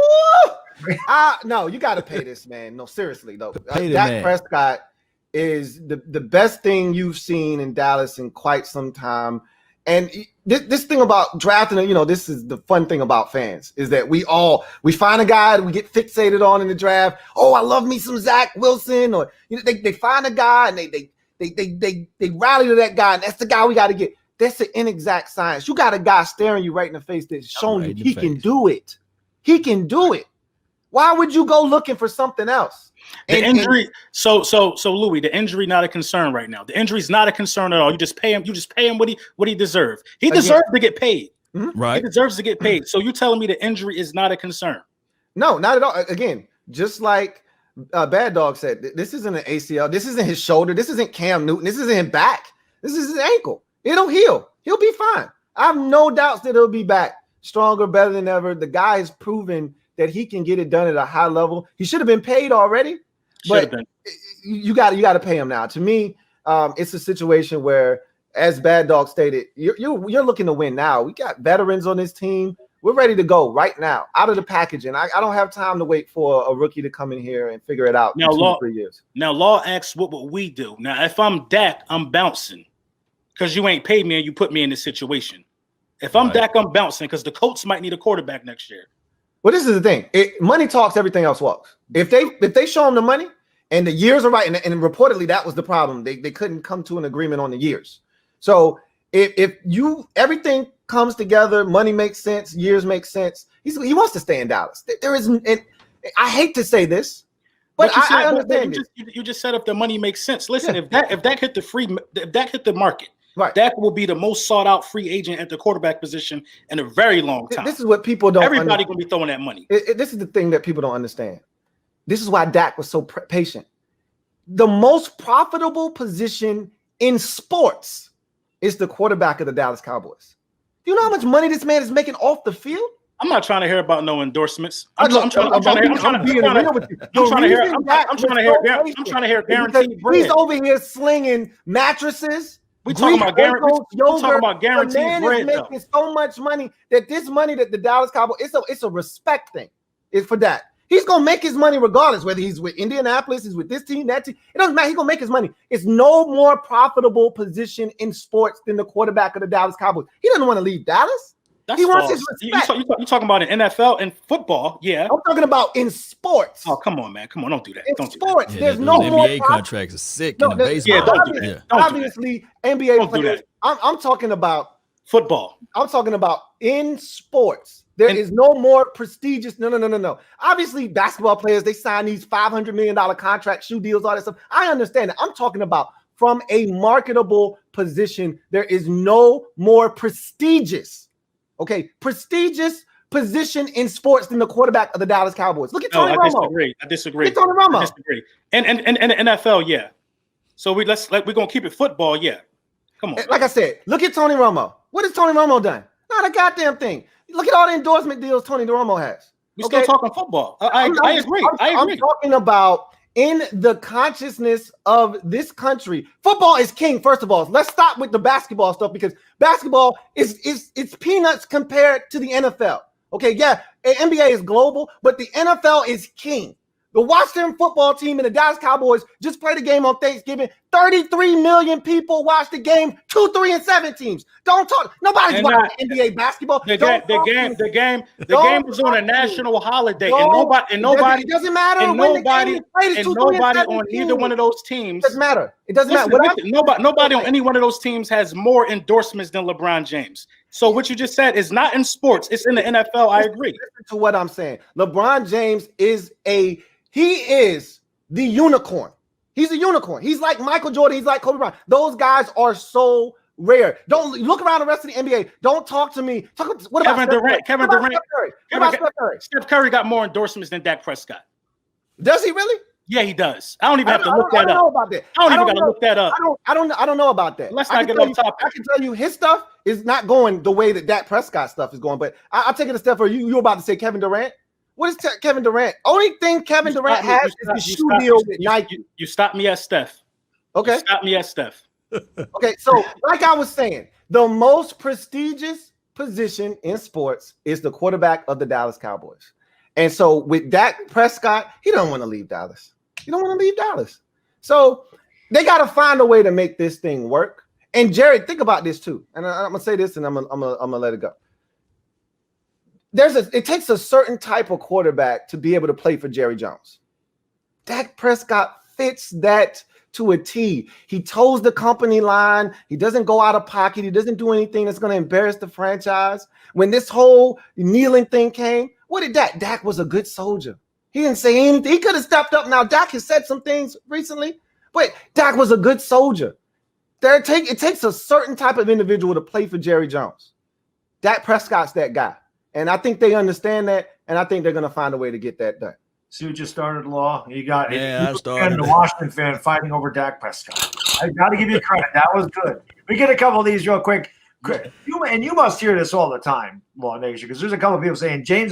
it. No, you got to pay this man. No, seriously though. Dak Prescott is the best thing you've seen in Dallas in quite some time. And this thing about drafting, this is the fun thing about fans, is that we find a guy that we get fixated on in the draft. Oh, I love me some Zach Wilson, or they find a guy and they rally to that guy, and that's the guy we got to get. That's an inexact science. You got a guy staring you right in the face that's showing you he can do it. He can do it. Why would you go looking for something else? The injury. So Louie, the injury not a concern right now. The injury's not a concern at all. You just pay him. You just pay him what he deserves. He deserves to get paid. Right. He deserves to get paid. So you telling me the injury is not a concern? No, not at all. Again, just like Baddog said, this isn't an ACL. This isn't his shoulder. This isn't Cam Newton. This isn't his back. This is his ankle. It'll heal. He'll be fine. I have no doubts that he'll be back stronger, better than ever. The guy has proven that he can get it done at a high level. He should have been paid already, but you got to pay him now. To me, it's a situation where, as Baddog stated, you're looking to win now. We got veterans on this team. We're ready to go right now, out of the packaging. I don't have time to wait for a rookie to come in here and figure it out in 2 or 3 years. Now, Law asks, what would we do? Now, if I'm Dak, I'm bouncing, because you ain't paid me and you put me in this situation. If I'm Dak, I'm bouncing, because the Colts might need a quarterback next year. Well, this is the thing. Money talks, everything else walks. If they show them the money and the years are right, and reportedly that was the problem. They couldn't come to an agreement on the years. So if everything comes together, money makes sense, years make sense. He wants to stay in Dallas. There isn't. I hate to say this, but I understand it. You just said if the money makes sense. Listen, if Dak hit the market. Right. Dak will be the most sought out free agent at the quarterback position in a very long time. This is what people don't understand. Everybody going to be throwing that money. This is the thing that people don't understand. This is why Dak was so patient. The most profitable position in sports is the quarterback of the Dallas Cowboys. Do you know how much money this man is making off the field? I'm not trying to hear about no endorsements. I'm trying to hear guaranteed bread. He's over here slinging mattresses. We talking about guaranteed bread. He's making so much money that this money that the Dallas Cowboys, it's a respect thing. It's for that. He's gonna make his money regardless, whether he's with Indianapolis, he's with this team, that team. It doesn't matter. He's gonna make his money. It's no more profitable position in sports than the quarterback of the Dallas Cowboys. He doesn't want to leave Dallas. He wants his respect. You talking about in NFL and football? Yeah, I'm talking about in sports. Oh, come on, man, come on, don't do that. In sports, there's no more NBA contracts are sick in the baseball. Yeah, don't do that. Obviously, NBA players. I'm talking about Football. I'm talking about in sports. There is no more prestigious. No. Obviously, basketball players, they sign these $500 million contract shoe deals, all that stuff. I understand that. I'm talking about from a marketable position. There is no more prestigious, prestigious position in sports than the quarterback of the Dallas Cowboys. Look at Tony Romo. I disagree. Look at Tony Romo. I disagree. And the NFL, yeah. So we're gonna keep it football, yeah. Come on. Like I said, look at Tony Romo. What has Tony Romo done? Not a goddamn thing. Look at all the endorsement deals Tony Romo has. We're still talking football. I agree. I'm talking about in the consciousness of this country. Football is king, first of all. Let's stop with the basketball stuff because basketball is peanuts compared to the NFL. Okay, yeah, NBA is global, but the NFL is king. The Washington football team and the Dallas Cowboys just played a game on Thanksgiving. 33 million people watched the game. 2, 3, and 7 teams. Don't talk. Nobody's watching NBA basketball. The game was on a national holiday, and nobody. It doesn't matter. And nobody on either one of those teams. It doesn't matter. It doesn't matter. Nobody on any one of those teams has more endorsements than LeBron James. So what you just said is not in sports. It's in the NFL. I agree. Listen to what I'm saying. LeBron James is the unicorn. He's a unicorn. He's like Michael Jordan. He's like Kobe Bryant. Those guys are so rare. Don't look around the rest of the NBA. Don't talk to me. What about Kevin Durant? Steph Curry got more endorsements than Dak Prescott. Does he really? Yeah, he does. I don't even have to look that up. I don't know about that. I don't even got to look that up. I don't know about that. Let's not get off topic. I can tell you his stuff is not going the way that Dak Prescott stuff is going. But I'll take it a step further. You were about to say Kevin Durant. What is Kevin Durant? Only thing Kevin Durant has is the shoe deal with Nike. You stopped me at Steph. Okay. You stopped me at Steph. Okay, so like I was saying, the most prestigious position in sports is the quarterback of the Dallas Cowboys. And so with Dak Prescott, he don't want to leave Dallas. He don't want to leave Dallas. So they got to find a way to make this thing work. And Jerry, think about this too. And I'm gonna say this, and I'm gonna let it go. It takes a certain type of quarterback to be able to play for Jerry Jones. Dak Prescott fits that to a T. He toes the company line. He doesn't go out of pocket. He doesn't do anything that's going to embarrass the franchise. When this whole kneeling thing came, what did Dak? Dak was a good soldier. He didn't say anything. He could have stepped up. Now, Dak has said some things recently, but Dak was a good soldier. It takes a certain type of individual to play for Jerry Jones. Dak Prescott's that guy. And I think they understand that, and I think they're going to find a way to get that done. See what you started, Law? You got I started. The Washington fan fighting over Dak Prescott. I got to give you credit. That was good. We get a couple of these real quick. You must hear this all the time, LawNation, because there's a couple of people saying, James.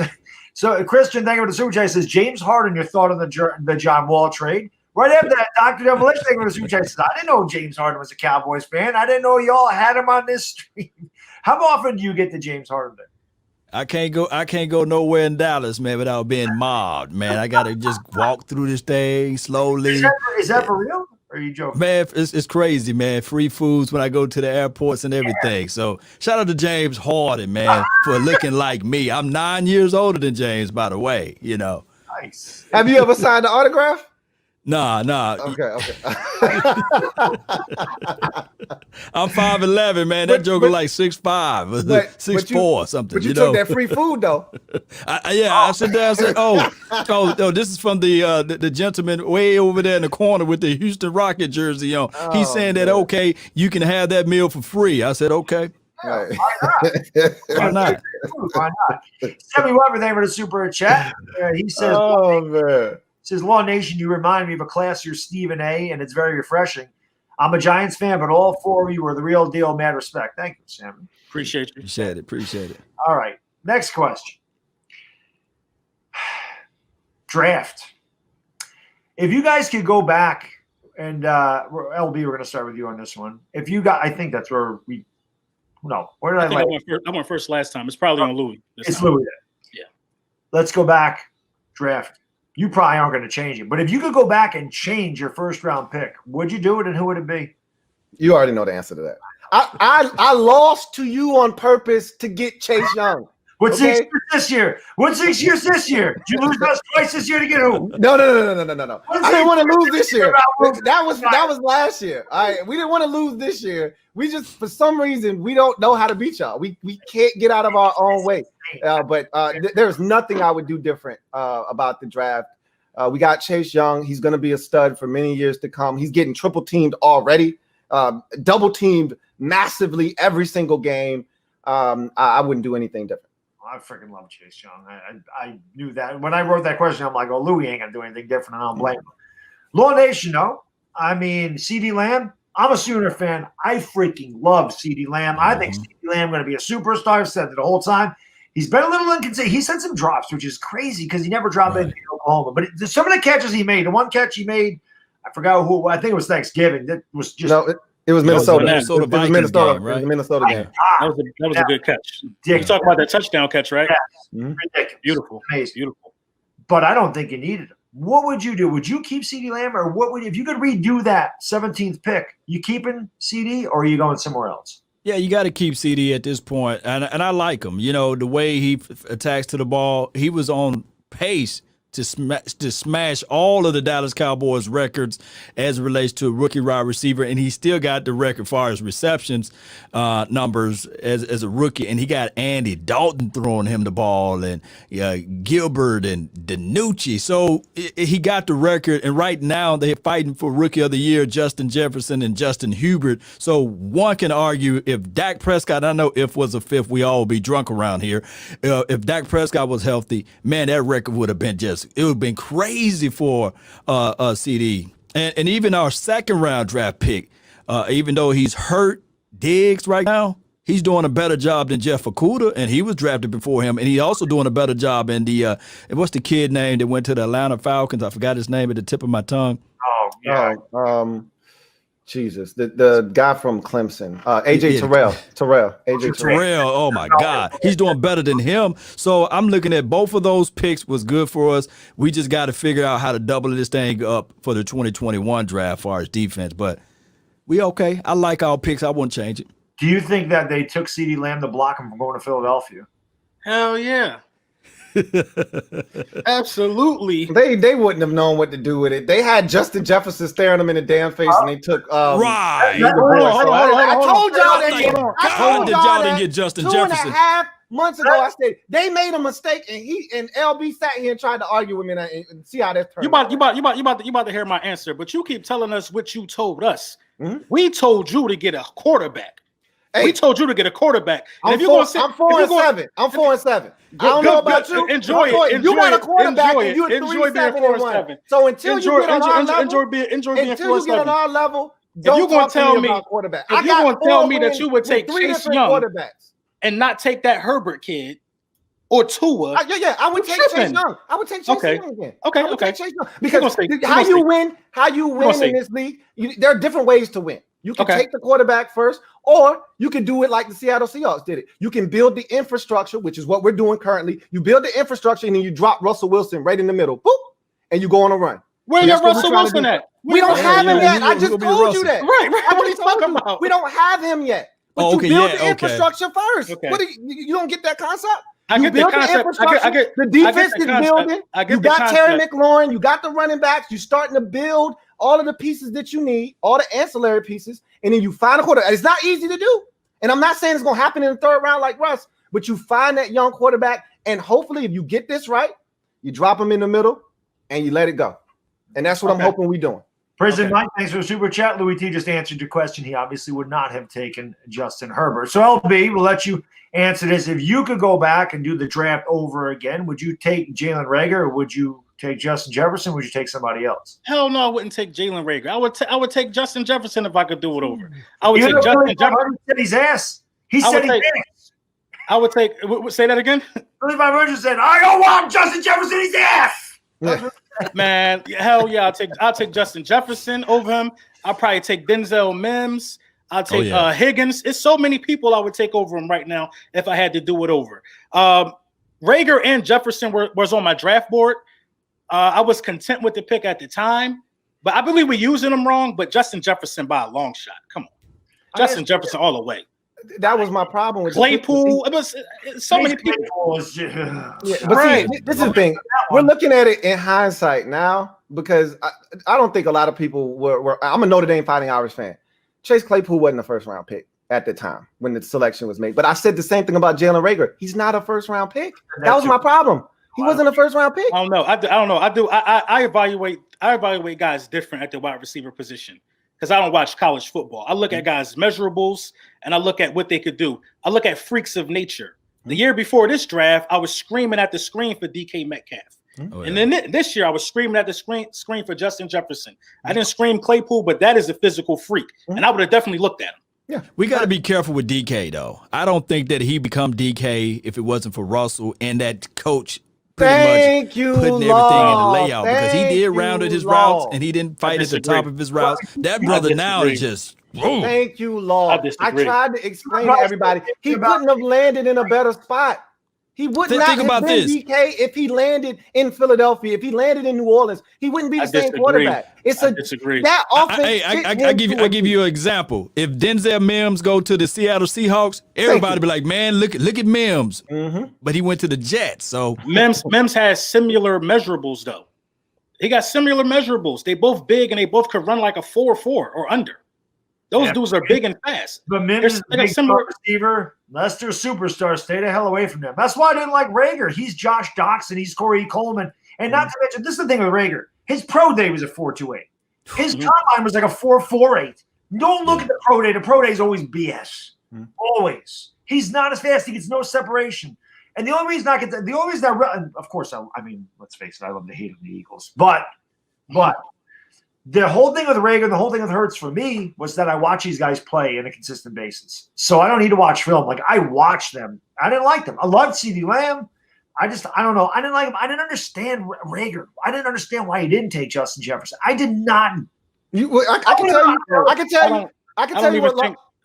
So Christian, thank you for the super chat, says, James Harden, your thought on the John Wall trade. Right after that, Dr. Demolition, thank you for the super chat, says, I didn't know James Harden was a Cowboys fan. I didn't know y'all had him on this stream. How often do you get the James Harden thing? I can't go nowhere in Dallas, man, without being mobbed, man. I gotta just walk through this thing slowly. Is that for real? Or are you joking? Man, it's crazy, man. Free foods when I go to the airports and everything. So shout out to James Harden, man, for looking like me. I'm 9 years older than James, by the way. You know. Nice. Have you ever signed an autograph? Nah. Okay. I'm 5'11", man. That joker like 6'5", 6'4", something. But you took that free food though. I sit there and said, oh, this is from the gentleman way over there in the corner with the Houston Rocket jersey on. He's saying that okay, you can have that meal for free. I said okay. Right. Why not? Why not? Sammy Weber, thank you for the super chat. He says, "Oh man." Says, LawNation, you remind me of a classier Stephen A, and it's very refreshing. I'm a Giants fan, but all four of you are the real deal. Mad respect. Thank you, Sam. Appreciate you. Appreciate it. All right. Next question. Draft. If you guys could go back and LB, we're going to start with you on this one. If you got, I think that's where we. No, where did I went first last time. It's probably on Louie. It's Louie. Yeah. Let's go back. Draft. You probably aren't going to change it. But if you could go back and change your first round pick, would you do it, and who would it be? You already know the answer to that. I lost to you on purpose to get Chase Young. What's 6 years this year? What's 6 years this year? Did you lose us twice this year to get who? No. I didn't want to lose this year. That was last year. All right, we didn't want to lose this year. We just, for some reason, we don't know how to beat y'all. We can't get out of our own way. But there's nothing I would do different about the draft. We got Chase Young. He's going to be a stud for many years to come. He's getting triple teamed already, double teamed massively every single game. I wouldn't do anything different. I freaking love Chase Young. I knew that. When I wrote that question, I'm like, oh, Louie ain't going to do anything different, and I don't blame him. LawNation, no. I mean, CeeDee Lamb, I'm a Sooner fan. I freaking love CeeDee Lamb. I think CeeDee Lamb going to be a superstar. I've said it the whole time. He's been a little inconsistent. He's had some drops, which is crazy because he never dropped in Oklahoma. But some of the catches he made, the one catch he made, I forgot who. I think it was Thanksgiving. That was just it was Minnesota. It was Minnesota game, right? It was the Minnesota game. That was a good catch. You talk about that touchdown catch, right? Yeah. Ridiculous. Beautiful. Amazing. Beautiful. But I don't think you needed him. What would you do? Would you keep CeeDee Lamb, or what would if you could redo that 17th pick? You keeping CeeDee, or are you going somewhere else? Yeah, you got to keep CeeDee at this point, and I like him. You know, the way he attacks to the ball, he was on pace to smash all of the Dallas Cowboys records as it relates to a rookie wide receiver, and he still got the record as far as receptions numbers as a rookie, and he got Andy Dalton throwing him the ball, and Gilbert and DiNucci. So he got the record, and right now they're fighting for Rookie of the Year, Justin Jefferson and Justin Herbert. So one can argue if Dak Prescott, I know if was a fifth, we all would be drunk around here. If Dak Prescott was healthy, man, that record would have been it would have been crazy for CD. And even our second round draft pick, even though he's hurt, Diggs right now, he's doing a better job than Jeff Okudah, and he was drafted before him. And he's also doing a better job in the what's the kid name that went to the Atlanta Falcons? I forgot his name at the tip of my tongue. Oh, yeah. Jesus, the guy from Clemson, AJ Terrell. AJ Terrell. Oh my God, he's doing better than him. So I'm looking at both of those picks was good for us. We just got to figure out how to double this thing up for the 2021 draft, as far as defense. But we okay. I like our picks. I won't change it. Do you think that they took CeeDee Lamb to block him from going to Philadelphia? Hell yeah. Absolutely. They wouldn't have known what to do with it. They had Justin Jefferson staring them in the damn face, and they took right. Hold on. I told y'all that y'all didn't get Justin Jefferson. 2.5 months ago, I said they made a mistake, and he and LB sat here and tried to argue with me and see how that turned. You about to hear my answer, but you keep telling us what you told us. Mm-hmm. We told you to get a quarterback. Hey, we told you to get a quarterback. I'm 4-7. I'm 4-7. I don't know about you. Enjoy it. You got a quarterback and you're 3-7-1. So until you get on our level, don't talk to me about quarterback. If you're going to tell me that you would take Chase Young and not take that Herbert kid or Tua. I would take Chase Young. I would take Chase Young again. Okay. Because how you win in this league, there are different ways to win. You can take the quarterback first, or you can do it like the Seattle Seahawks did it. You can build the infrastructure, which is what we're doing currently. You build the infrastructure, and then you drop Russell Wilson right in the middle. Boop, and you go on a run. Where is Russell Wilson at? We don't have him yet. I just told you that. Right. What are you talking about? We don't have him yet. But you build the infrastructure first. What you don't get that concept? I get the concept. The defense is building. You got Terry McLaurin. You got the running backs. You're starting to build all of the pieces that you need, all the ancillary pieces, and then you find a quarterback. It's not easy to do. And I'm not saying it's going to happen in the third round like Russ, but you find that young quarterback, and hopefully if you get this right, you drop him in the middle and you let it go. And that's what I'm hoping we're doing. President Mike, thanks for the super chat. Louie Tee just answered your question. He obviously would not have taken Justin Herbert. So LB, we'll let you answer this. If you could go back and do the draft over again, would you take Jalen Reagor, or would you take Justin Jefferson? Would you take somebody else? Hell no, I wouldn't take Jalen Reagor. I would take Justin Jefferson if I could do it over. I would take Justin Jefferson. He said his ass. He said his ass. I would take. Say that again. Billy Bob Rogers said, "I don't want Justin Jefferson his ass." Man, hell yeah, I'll take Justin Jefferson over him. I'll probably take Denzel Mims. I'll take Higgins. It's so many people I would take over him right now if I had to do it over. Reagor and Jefferson was on my draft board. I was content with the pick at the time, but I believe we're using them wrong. But Justin Jefferson by a long shot. Come on, Justin Jefferson all the way. That was my problem with Claypool. It was so many people. Claypool is just, But see, this is the thing. We're looking at it in hindsight now because I don't think a lot of people were. I'm a Notre Dame Fighting Irish fan. Chase Claypool wasn't a first-round pick at the time when the selection was made. But I said the same thing about Jalen Reagor. He's not a first-round pick. That was my problem. He wasn't a first-round pick. I don't know. I don't know. I evaluate guys different at the wide receiver position because I don't watch college football. I look at guys' measurables and I look at what they could do. I look at freaks of nature. The year before this draft, I was screaming at the screen for DK Metcalf. Oh, yeah. And then this year, I was screaming at the screen for Justin Jefferson. I didn't scream Claypool, but that is a physical freak. And I would have definitely looked at him. Yeah, we got to be careful with DK, though. I don't think that he become DK if it wasn't for Russell and that coach pretty much putting everything in the layout because he did rounded his routes and he didn't fight at the top of his routes. That brother now is just. Whoa. Thank you, Law. I tried to explain to everybody. He couldn't have landed in a better spot. He would not have been DK if he landed in Philadelphia. If he landed in New Orleans, he wouldn't be the same quarterback. I disagree. That offense. I give you an example. If Denzel Mims go to the Seattle Seahawks, everybody be like, "Man, look at Mims." But he went to the Jets. So Mims has similar measurables though. He got similar measurables. They both big and they both could run like a 4.4 or under. Those dudes are big and fast. But Mims is a big receiver. Lester superstar. Stay the hell away from them. That's why I didn't like Reagor. He's Josh Doxson. He's Corey Coleman. And not to mention, this is the thing with Reagor. His pro day was a 4.28. His combine was like a 4.48. Don't look at the pro day. The pro day is always BS. Always. He's not as fast. He gets no separation. And the only reason of course, I mean, let's face it, I love to hate on the Eagles. But the whole thing with Reagor, the whole thing with Hurts for me was that I watch these guys play on a consistent basis. So I don't need to watch film. Like, I watch them. I didn't like them. I loved CeeDee Lamb. I don't know. I didn't like him. I didn't understand Reagor. I didn't understand why he didn't take Justin Jefferson. I did not. I can tell you.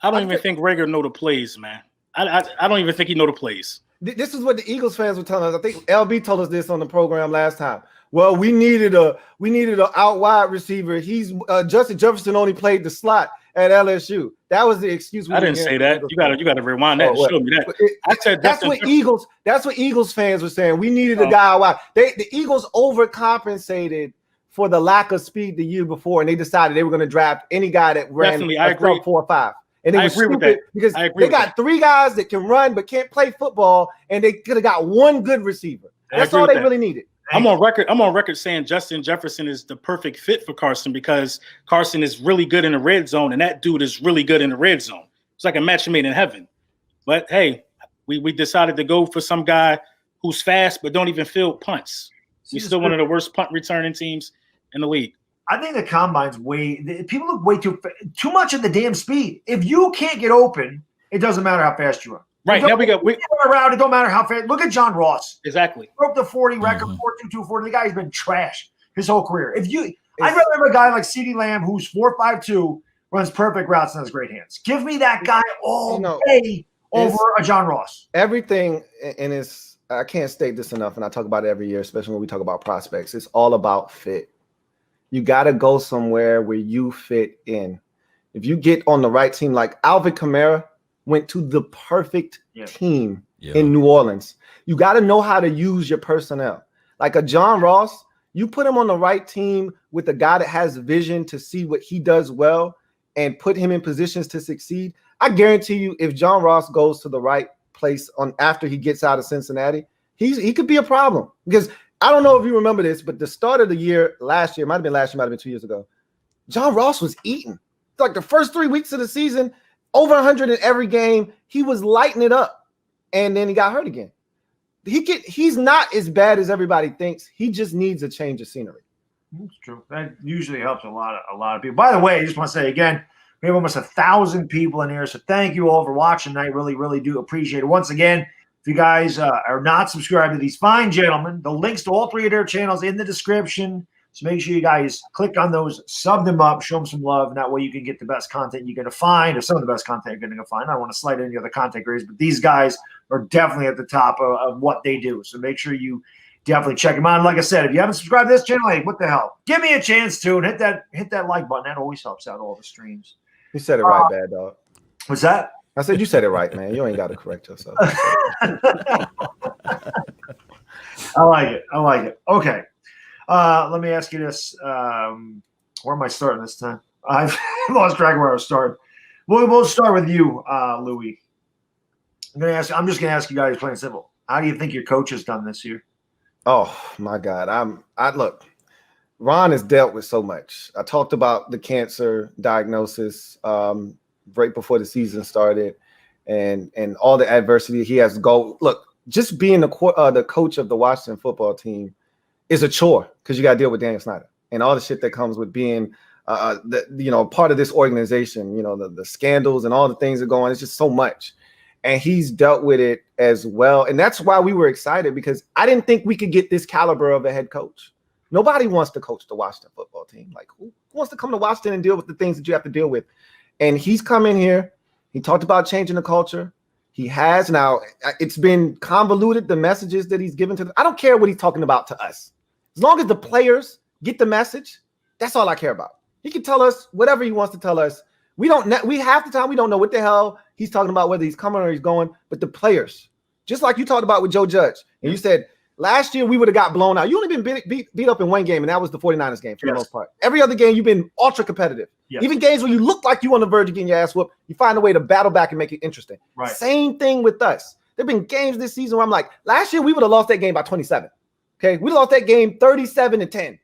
I don't even think Reagor know the plays, man. I don't even think he know the plays. This is what the Eagles fans were telling us. I think LB told us this on the program last time. Well, we needed a out wide receiver. Justin Jefferson only played the slot at LSU. That was the excuse. I didn't say that. You got to rewind that and show me that. I said that's what Eagles fans were saying. We needed a guy out wide. The Eagles overcompensated for the lack of speed the year before, and they decided they were going to draft any guy that ran 4 or 5. And they agree with that because they got 3 guys that can run but can't play football, and they could have got 1 good receiver. That's all they really needed. I'm on record saying Justin Jefferson is the perfect fit for Carson because Carson is really good in the red zone, and that dude is really good in the red zone. It's like a match made in heaven. But hey, we decided to go for some guy who's fast but don't even field punts. He's still one of the worst punt returning teams in the league. I think the combine's people look way too much at the damn speed. If you can't get open, it doesn't matter how fast you are. Right, now we around. It don't matter how fast. Look at John Ross. Exactly. Broke the 40 record, 4.2240. The guy's been trash his whole career. I'd rather have a guy like CeeDee Lamb who's 4.52, runs perfect routes and has great hands. Give me that guy all day over a John Ross. Everything, and I can't state this enough, and I talk about it every year, especially when we talk about prospects. It's all about fit. You got to go somewhere where you fit in. If you get on the right team, like Alvin Kamara went to the perfect team in New Orleans. You got to know how to use your personnel. Like a John Ross, you put him on the right team with a guy that has vision to see what he does well and put him in positions to succeed. I guarantee you, if John Ross goes to the right place after he gets out of Cincinnati, he could be a problem. Because I don't know if you remember this, but the start of the year last year, might have been 2 years ago, John Ross was eating. Like the first 3 weeks of the season, over 100 in every game. He was lighting it up, and then he got hurt again. He's not as bad as everybody thinks. He just needs a change of scenery. That's true. That usually helps a lot of people. By the way, I just want to say again, we have almost 1,000 people in here, so thank you all for watching. I really, really do appreciate it. Once again, if you guys are not subscribed to these fine gentlemen, the links to all 3 of their channels in the description. So make sure you guys click on those, sub them up, show them some love, and that way you can get the best content you're going to find, or some of the best content you're going to find. I don't want to slight any other content creators, but these guys are definitely at the top of what they do. So make sure you definitely check them out. And like I said, if you haven't subscribed to this channel, hey, what the hell? Give me a chance to, and hit that like button. That always helps out all the streams. You said it right, Baddog. What's that? I said you said it right, man. You ain't got to correct yourself. I like it. I like it. Okay. Let me ask you this. Where am I starting this time? I've lost track of where I was starting. We'll start with you, Louie. I'm just gonna ask you guys, plain and simple. How do you think your coach has done this year? Oh my God. Look, Ron has dealt with so much. I talked about the cancer diagnosis right before the season started, and all the adversity he has to go. Look, just being the coach of the Washington football team is a chore because you got to deal with Daniel Snyder and all the shit that comes with being part of this organization. The scandals and all the things that go on. It's just so much. And he's dealt with it as well. And that's why we were excited, because I didn't think we could get this caliber of a head coach. Nobody wants to coach the Washington football team. Like, who wants to come to Washington and deal with the things that you have to deal with? And he's come in here. He talked about changing the culture. He has. Now, it's been convoluted, the messages that he's given to them. I don't care what he's talking about to us. As long as the players get the message, that's all I care about. He can tell us whatever he wants to tell us. We half the time we don't know what the hell he's talking about, whether he's coming or he's going. But the players, just like you talked about with Joe Judge, and you said last year we would have got blown out. You only been beat up in one game, and that was the 49ers game for the most part. Every other game you've been ultra competitive. Yes. Even games where you look like you on the verge of getting your ass whooped, you find a way to battle back and make it interesting. Right. Same thing with us. There have been games this season where I'm like, last year we would have lost that game by 27. Okay, we lost that game 37-10.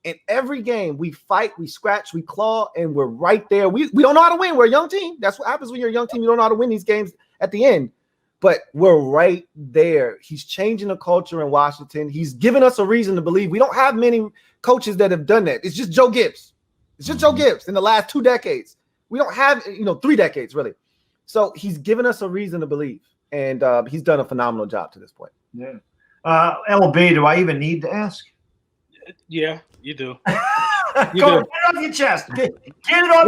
In every game, we fight, we scratch, we claw, and we're right there. We don't know how to win. We're a young team. That's what happens when you're a young team. You don't know how to win these games at the end. But we're right there. He's changing the culture in Washington. He's given us a reason to believe. We don't have many coaches that have done that. It's just Joe Gibbs. It's just Joe Gibbs in the last 2 decades. We don't have, 3 decades, really. So he's given us a reason to believe. And he's done a phenomenal job to this point. Yeah. LB, do I even need to ask? Yeah, you do. Get it off your chest. Get it off.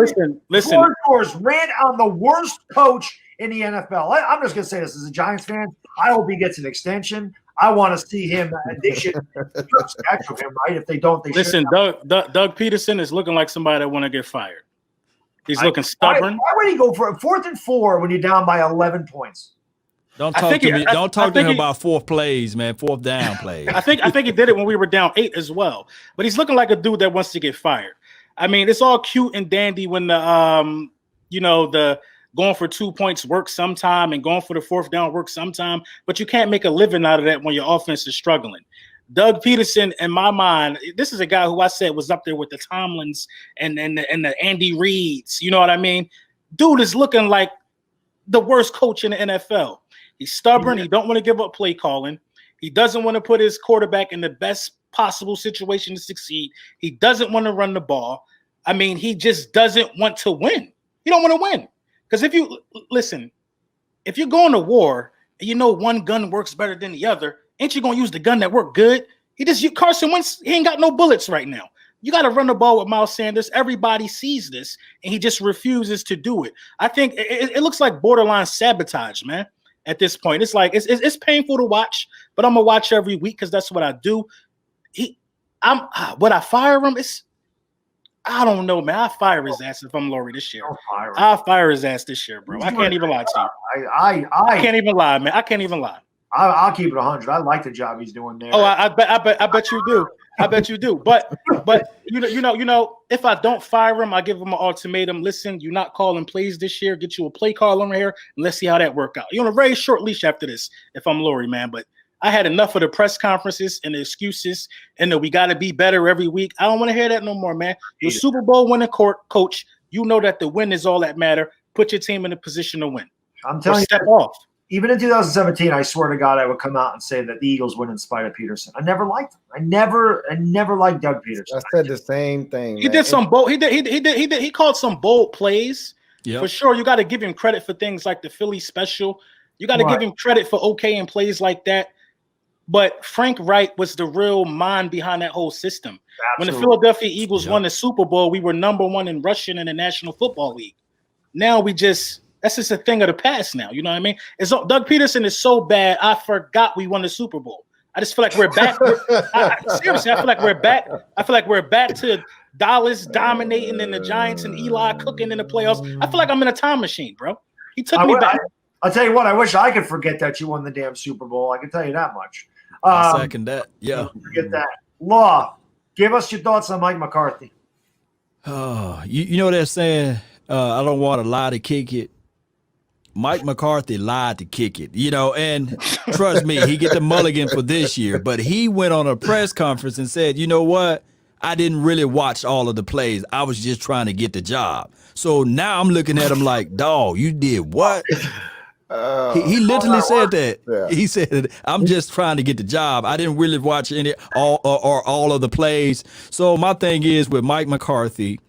Listen. Doors rant on the worst coach in the NFL. I'm just gonna say this as a Giants fan. I hope he gets an extension. I want to see him. They should statue him, right? If they don't, they listen. Doug Peterson is looking like somebody that want to get fired. He's looking stubborn. Why would he go for 4th and 4 when you're down by 11 points? Don't talk to me. Don't talk to him about 4th plays, man. 4th down plays. I think he did it when we were down 8 as well. But he's looking like a dude that wants to get fired. I mean, it's all cute and dandy when the the going for 2 points works sometime and going for the 4th down works sometime. But you can't make a living out of that when your offense is struggling. Doug Peterson, in my mind, this is a guy who I said was up there with the Tomlins and the Andy Reids. You know what I mean? Dude is looking like the worst coach in the NFL. He's stubborn. He don't want to give up play calling. He doesn't want to put his quarterback in the best possible situation to succeed. He doesn't want to run the ball. I mean, he just doesn't want to win. He don't want to win. Because if you're going to war and one gun works better than the other, ain't you going to use the gun that worked good? Carson Wentz, he ain't got no bullets right now. You got to run the ball with Miles Sanders. Everybody sees this, and he just refuses to do it. I think it looks like borderline sabotage, man. At this point, it's like it's painful to watch, but I'm gonna watch every week because that's what I do. Would I fire him? I don't know, man. I'll fire his ass if I'm Laurie this year. I'll fire his ass this year, bro. I can't even lie to you. I can't even lie, man. I can't even lie. I'll keep it 100. I like the job he's doing there. Oh, I bet you do. I bet you do. But if I don't fire him, I give him an ultimatum. Listen, you're not calling plays this year. Get you a play caller in here, and let's see how that work out. You're on a very short leash after this, if I'm Laurie, man. But I had enough of the press conferences and the excuses and that we got to be better every week. I don't want to hear that no more, man. You're Super Bowl winning coach. You know that the win is all that matter. Put your team in a position to win. I'm telling you, step off. Even in 2017, I swear to God, I would come out and say that the Eagles win in spite of Peterson. I never liked him. I never liked Doug Peterson. I said the same thing. He did some bold. He called some bold plays. Yep. For sure. You got to give him credit for things like the Philly special. You got to give him credit for okaying plays like that. But Frank Wright was the real mind behind that whole system. Absolutely. When the Philadelphia Eagles won the Super Bowl, we were #1 in rushing in the National Football League. Now that's just a thing of the past now. You know what I mean? Doug Peterson is so bad, I forgot we won the Super Bowl. I just feel like we're back. Seriously, I feel like we're back. I feel like we're back to Dallas dominating and the Giants and Eli cooking in the playoffs. I feel like I'm in a time machine, bro. He took me back. I'll tell you what. I wish I could forget that you won the damn Super Bowl. I can tell you that much. I second that. Yeah. Forget that. Law, give us your thoughts on Mike McCarthy. Oh, you know they're saying, I don't want to lie to kick it. Mike McCarthy lied to kick it, and trust me, he get the mulligan for this year. But he went on a press conference and said, you know what? I didn't really watch all of the plays. I was just trying to get the job. So now I'm looking at him like, dog, you did what? He literally said that. Yeah. He said, I'm just trying to get the job. I didn't really watch all of the plays. So my thing is with Mike McCarthy,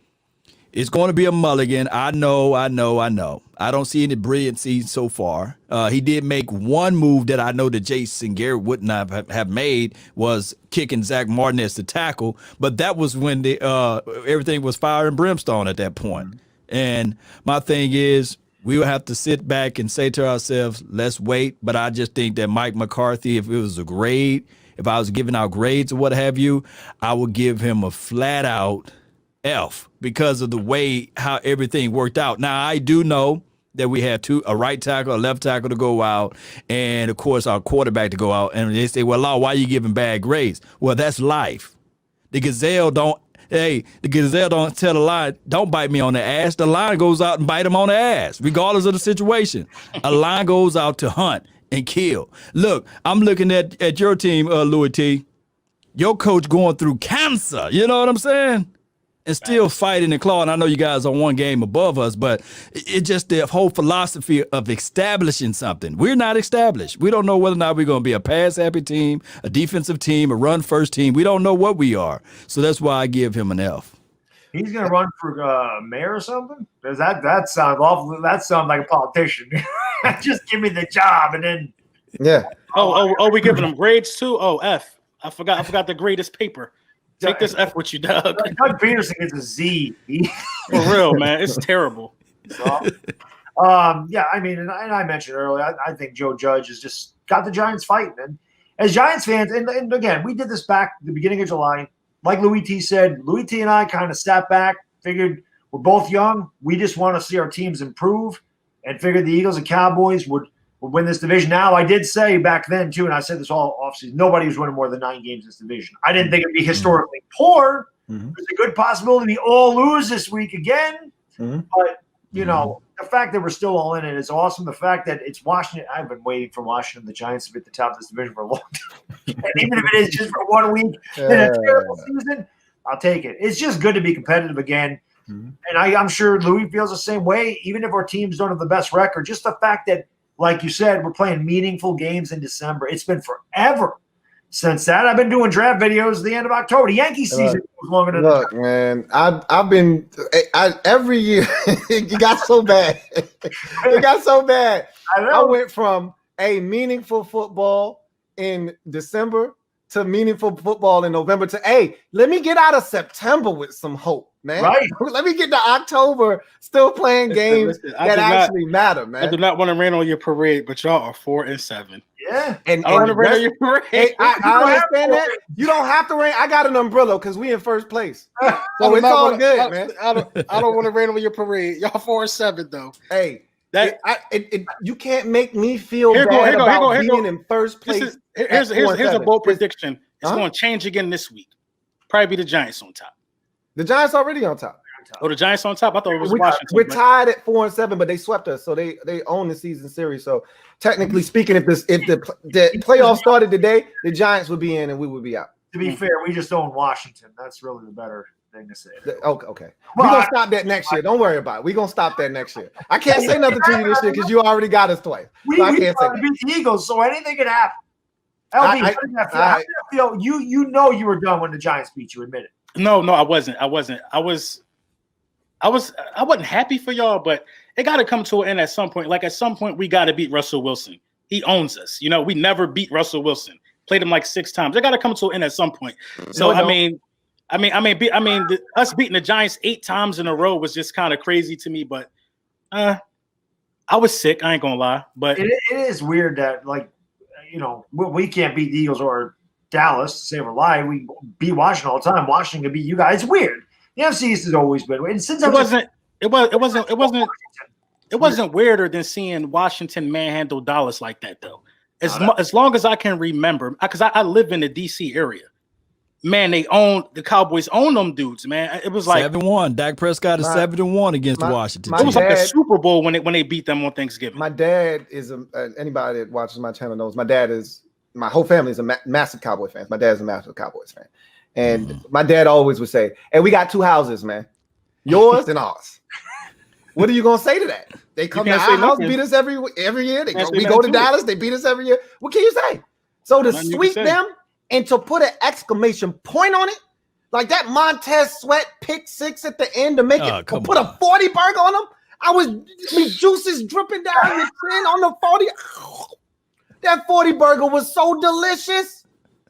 it's going to be a mulligan. I know. I don't see any brilliancy so far. He did make one move that I know that Jason Garrett would not have made, was kicking Zach Martin as the tackle. But that was when everything was fire and brimstone at that point. And my thing is, we will have to sit back and say to ourselves, let's wait. But I just think that Mike McCarthy, if it was a grade, if I was giving out grades or what have you, I would give him a flat out F because of the way how everything worked out. Now, I do know that we had a right tackle, a left tackle to go out, and, of course, our quarterback to go out. And they say, well, Law, why are you giving bad grades? Well, that's life. The Gazelle don't tell the lion, don't bite me on the ass. The lion goes out and bite him on the ass, regardless of the situation. A lion goes out to hunt and kill. Look, I'm looking at your team, Louie Tee. Your coach going through cancer. You know what I'm saying? And still fighting and clawing. I know you guys are one game above us, but it's just the whole philosophy of establishing something. We're not established. We don't know whether or not we're going to be a pass-happy team, a defensive team, a run-first team. We don't know what we are. So that's why I give him an F. He's going to run for mayor or something? Does that sound awful? That sounds like a politician. Just give me the job and then. Yeah. Oh, we giving him grades too? Oh, F. I forgot the greatest paper. Take this F with you, Doug. Doug Peterson gets a Z. For real, man. It's terrible. So, yeah, I mean, and I mentioned earlier, I think Joe Judge has just got the Giants fighting. And as Giants fans, and again, we did this back at the beginning of July. Like Louie Tee said, Louie Tee and I kind of sat back, figured we're both young. We just want to see our teams improve, and figured the Eagles and Cowboys would win this division. Now, I did say back then, too, and I said this all offseason, nobody was winning more than 9 games in this division. I didn't think it'd be historically poor. There's a good possibility we all lose this week again. But, the fact that we're still all in it is awesome. The fact that it's Washington, I've been waiting for Washington, the Giants, to be at the top of this division for a long time. And even if it is just for 1 week in a terrible season, I'll take it. It's just good to be competitive again. And I'm sure Louie feels the same way, even if our teams don't have the best record. Just the fact that, like you said, we're playing meaningful games in December. It's been forever since that. I've been doing draft videos at the end of October. The Yankee season was longer than Look, man, I've been every year. It got so bad. It got so bad. I went from a meaningful football in December to meaningful football in November to, hey, let me get out of September with some hope, man. Right. Let me get to October still playing games that actually matter, man. I do not want to rain on your parade, but y'all are 4-7. Yeah. And I want to rain on your parade. Hey, I understand that. You don't have to rain. I got an umbrella because we in first place. So it's all good, man. I don't want to rain on your parade. Y'all 4-7, though. Hey. You can't make me feel bad about being in first place. Here's a bold prediction. It's going to change again this week. Probably be the Giants on top. The Giants already on top. Oh, the Giants on top? I thought it was Washington. We're tied at 4-7, but they swept us, so they own the season series. So technically speaking, if the playoffs started today, the Giants would be in and we would be out. To be fair, we just own Washington. That's really the better thing to say. Okay. We're going to stop that next year. Don't worry about it. We're going to stop that next year. I can't say nothing to you this year because you already got us twice. So I can't say beat the Eagles, so anything could happen. LB, how did that feel? You know you were done when the Giants beat you. Admit it. No, I wasn't. I wasn't happy for y'all, but it got to come to an end at some point. Like at some point, we got to beat Russell Wilson. He owns us. We never beat Russell Wilson. Played him like 6 times. It got to come to an end at some point. So us beating the Giants 8 times in a row was just kind of crazy to me. But I was sick. I ain't gonna lie. But it is weird that we can't beat the Eagles or Dallas to save our life. We beat Washington all the time. Washington can beat you guys. It's weird. The NFC East has always been. And since it wasn't It wasn't weirder than seeing Washington manhandle Dallas like that, though. As long as I can remember, because I live in the DC area. Man, the Cowboys own them dudes, man. It was like 7-1. Dak Prescott is 7-1 against Washington. It was like a Super Bowl when they beat them on Thanksgiving. My dad is anybody that watches my channel knows my whole family is a massive Cowboy fan. My dad's a massive Cowboys fan. And my dad always would say, "Hey, we got two houses, man. Yours and ours." What are you gonna say to that? They come to our house, beat us every year. We go to Dallas, they beat us every year. What can you say? So to sweep them and to put an exclamation point on it, like that Montez Sweat pick 6 at the end to make it put a 40 burger on them. Juices dripping down your chin on the 40. That 40 burger was so delicious.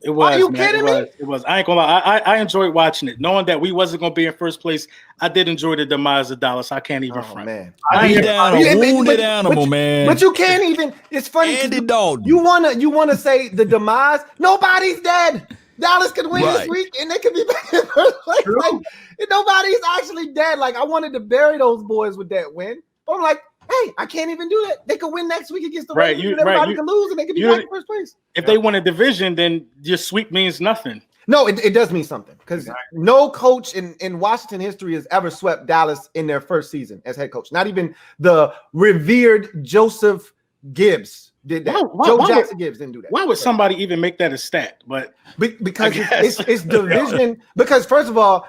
It was. Are you kidding me? It was. I ain't gonna lie. I enjoyed watching it, knowing that we wasn't gonna be in first place. I did enjoy the demise of Dallas. I can't even front. Man, wounded animal, man. But you can't even. It's funny. Andy Dalton. You wanna say the demise? Nobody's dead. Dallas could win this week, and they could be back in first place. Like, nobody's actually dead. Like, I wanted to bury those boys with that win, but I'm like, hey, I can't even do that. They could win next week against the Ravens. Everybody can lose, and they could be back in first place. If they win a division, then your sweep means nothing. No, it does mean something, because no coach in Washington history has ever swept Dallas in their first season as head coach. Not even the revered Joseph Gibbs did that. Joe Jackson Gibbs didn't do that. Why would somebody even make that a stat? But because it's division. Because first of all,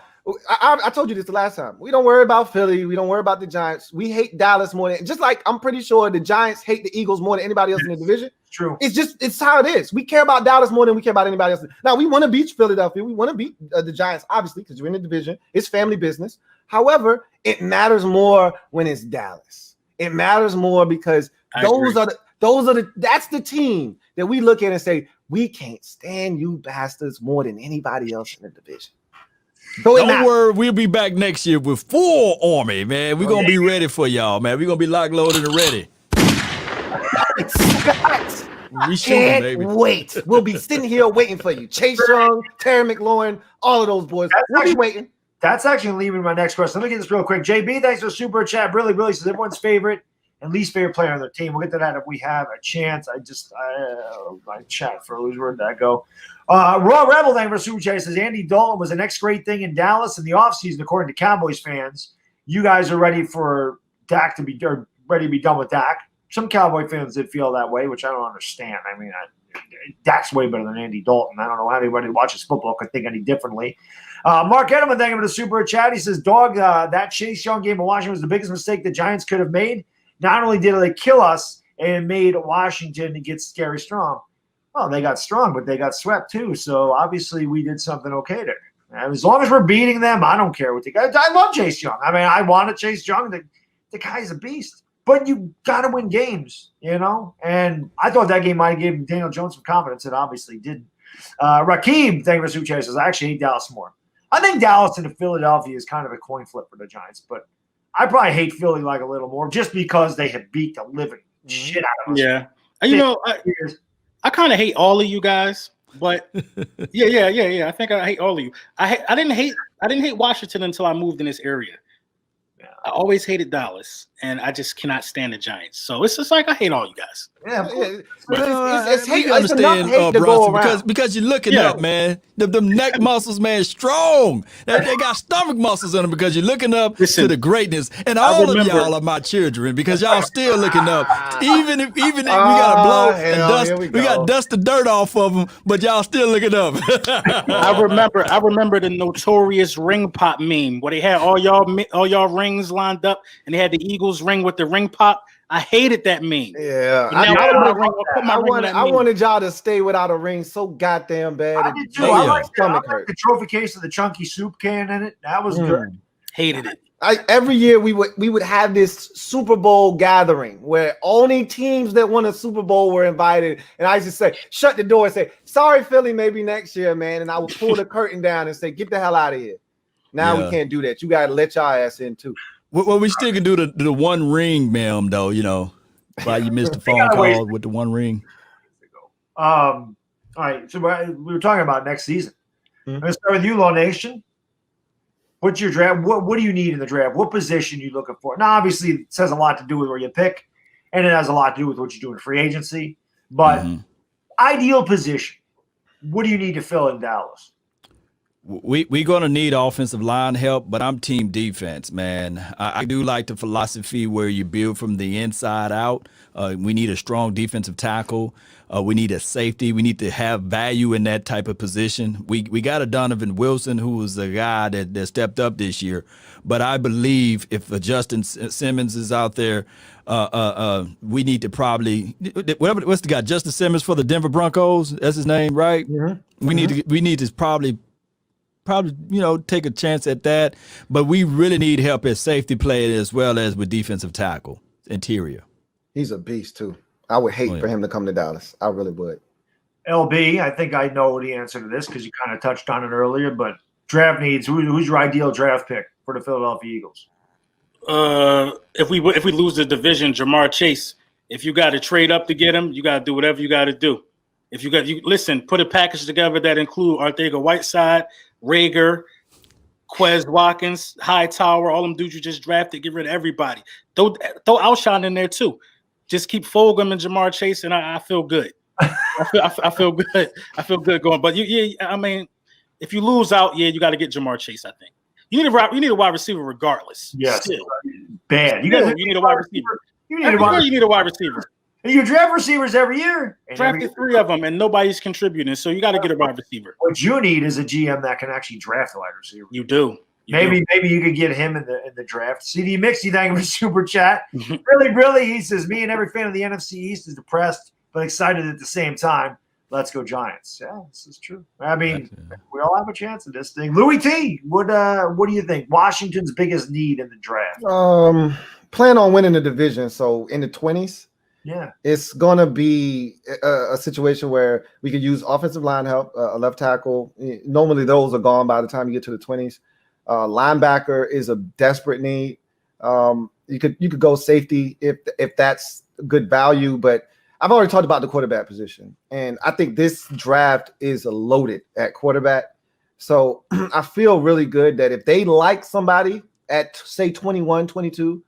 I told you this the last time. We don't worry about Philly. We don't worry about the Giants. We hate Dallas more than, just like I'm pretty sure the Giants hate the Eagles more than anybody else in the division. True. It's how it is. We care about Dallas more than we care about anybody else. Now, we want to beat Philadelphia. We want to beat the Giants, obviously, because we're in the division. It's family business. However, it matters more when it's Dallas. It matters more because that's the team that we look at and say, we can't stand you bastards more than anybody else in the division. So don't worry, we'll be back next year with full army, man. We're going to be ready for y'all, man. We're going to be locked, loaded, and ready. Scott, we can't wait. We'll be sitting here waiting for you. Chase Young, Terry McLaurin, all of those boys. We'll be waiting. That's actually leaving my next question. Let me get this real quick. JB, thanks for the super chat. Really says everyone's favorite and least favorite player on their team. We'll get to that if we have a chance. My chat froze. Where'd that go? Raw Rebel, thank you for super chat. Says Andy Dalton was the next great thing in Dallas in the offseason, according to Cowboys fans. You guys are ready for Dak to be ready to be done with Dak. Some Cowboy fans did feel that way, which I don't understand. I mean, Dak's way better than Andy Dalton. I don't know how anybody who watches football could think any differently. Mark Edelman, thank you for the super chat. He says, Dog, that Chase Young game in Washington was the biggest mistake the Giants could have made. Not only did they kill us, and made Washington to get scary strong. Well, they got strong, but they got swept too. So obviously we did something okay there. And as long as we're beating them, I don't care what they got. I love Chase Young. I mean, I want to Chase Young. The guy's a beast. But you got to win games, you know? And I thought that game might have given Daniel Jones some confidence. It obviously didn't. Rakeem, thank you for super chat, says, I actually hate Dallas more. I think Dallas and Philadelphia is kind of a coin flip for the Giants, but I probably hate Philly like a little more just because they have beat the living shit out of us. Yeah. You know, I kind of hate all of you guys, but yeah. I think I hate all of you. I didn't hate Washington until I moved in this area. Yeah. I always hated Dallas, and I just cannot stand the Giants. So it's just like I hate all you guys. Yeah, it's hate. You understand, Brunson, because you're looking up, man. Them neck muscles, man, strong. They got stomach muscles in them because you're looking up to the greatness. And all of y'all are my children because y'all still looking up. Even if we got to blow and dust, we got dust the dirt off of them, but y'all still looking up. I remember the notorious ring pop meme where they had all y'all rings lined up, and they had the Eagles ring with the ring pop. I hated that meme. Yeah, I wanted y'all to stay without a ring so goddamn bad. I did too. I like the trophy case of the chunky soup can in it. That was good. Hated it. Every year we would have this Super Bowl gathering where only teams that won a Super Bowl were invited, and I used to say, shut the door and say, sorry, Philly, maybe next year, man. And I would pull the curtain down and say, get the hell out of here. Now we can't do that. You got to let y'all ass in too. Well, we still can do the one ring ma'am, though, you know, why you missed the phone call with the one ring. All right, so we were talking about next season. Let's start with you, LawNation. What's your draft? What do you need in the draft? What position are you looking for? Now, obviously, it has a lot to do with where you pick, and it has a lot to do with what you do in free agency. But ideal position, what do you need to fill in Dallas? We're going to need offensive line help, but I'm team defense, man. I do like the philosophy where you build from the inside out. We need a strong defensive tackle. We need a safety. We need to have value in that type of position. We got a Donovan Wilson, who was the guy that stepped up this year. But I believe if Justin Simmons is out there, we need to probably what's the guy, Justin Simmons for the Denver Broncos? That's his name, right? Mm-hmm. We need to probably take a chance at that. But we really need help at safety play as well as with defensive tackle interior. He's a beast too. I would hate for him to come to Dallas. I really would. LB, I think I know the answer to this because you kind of touched on it earlier, but draft needs, who's your ideal draft pick for the Philadelphia Eagles? If we lose the division, Jamar Chase. If you got to trade up to get him, you got to do whatever you got to do. If you listen, put a package together that include Arcega-Whiteside, Rager, Quez Watkins, Hightower, all them dudes you just drafted. Get rid of everybody. Throw Alshon in there too. Just keep Fulgham and Jamar Chase, and I feel good. I feel good. I feel good going. But I mean, if you lose out, you got to get Jamar Chase. I think you need a wide receiver regardless. Yes, still. Bad. You need a wide receiver. You need a wide receiver. And you draft receivers every year. Drafted 3 of them, and nobody's contributing. So you got to get a wide receiver. What you need is a GM that can actually draft a wide receiver. You do. Maybe you could get him in the draft. CD Mixie, thank you for super chat. Really, he says, me and every fan of the NFC East is depressed but excited at the same time. Let's go Giants. Yeah, this is true. I mean, we all have a chance at this thing. Louie Tee, what do you think? Washington's biggest need in the draft? Plan on winning the division. So in the 20s. Yeah, it's going to be a situation where we could use offensive line help, a left tackle. Normally those are gone by the time you get to the 20s. Linebacker is a desperate need. You could go safety if that's good value, but I've already talked about the quarterback position, and I think this draft is loaded at quarterback. So I feel really good that if they like somebody at say 21, 22,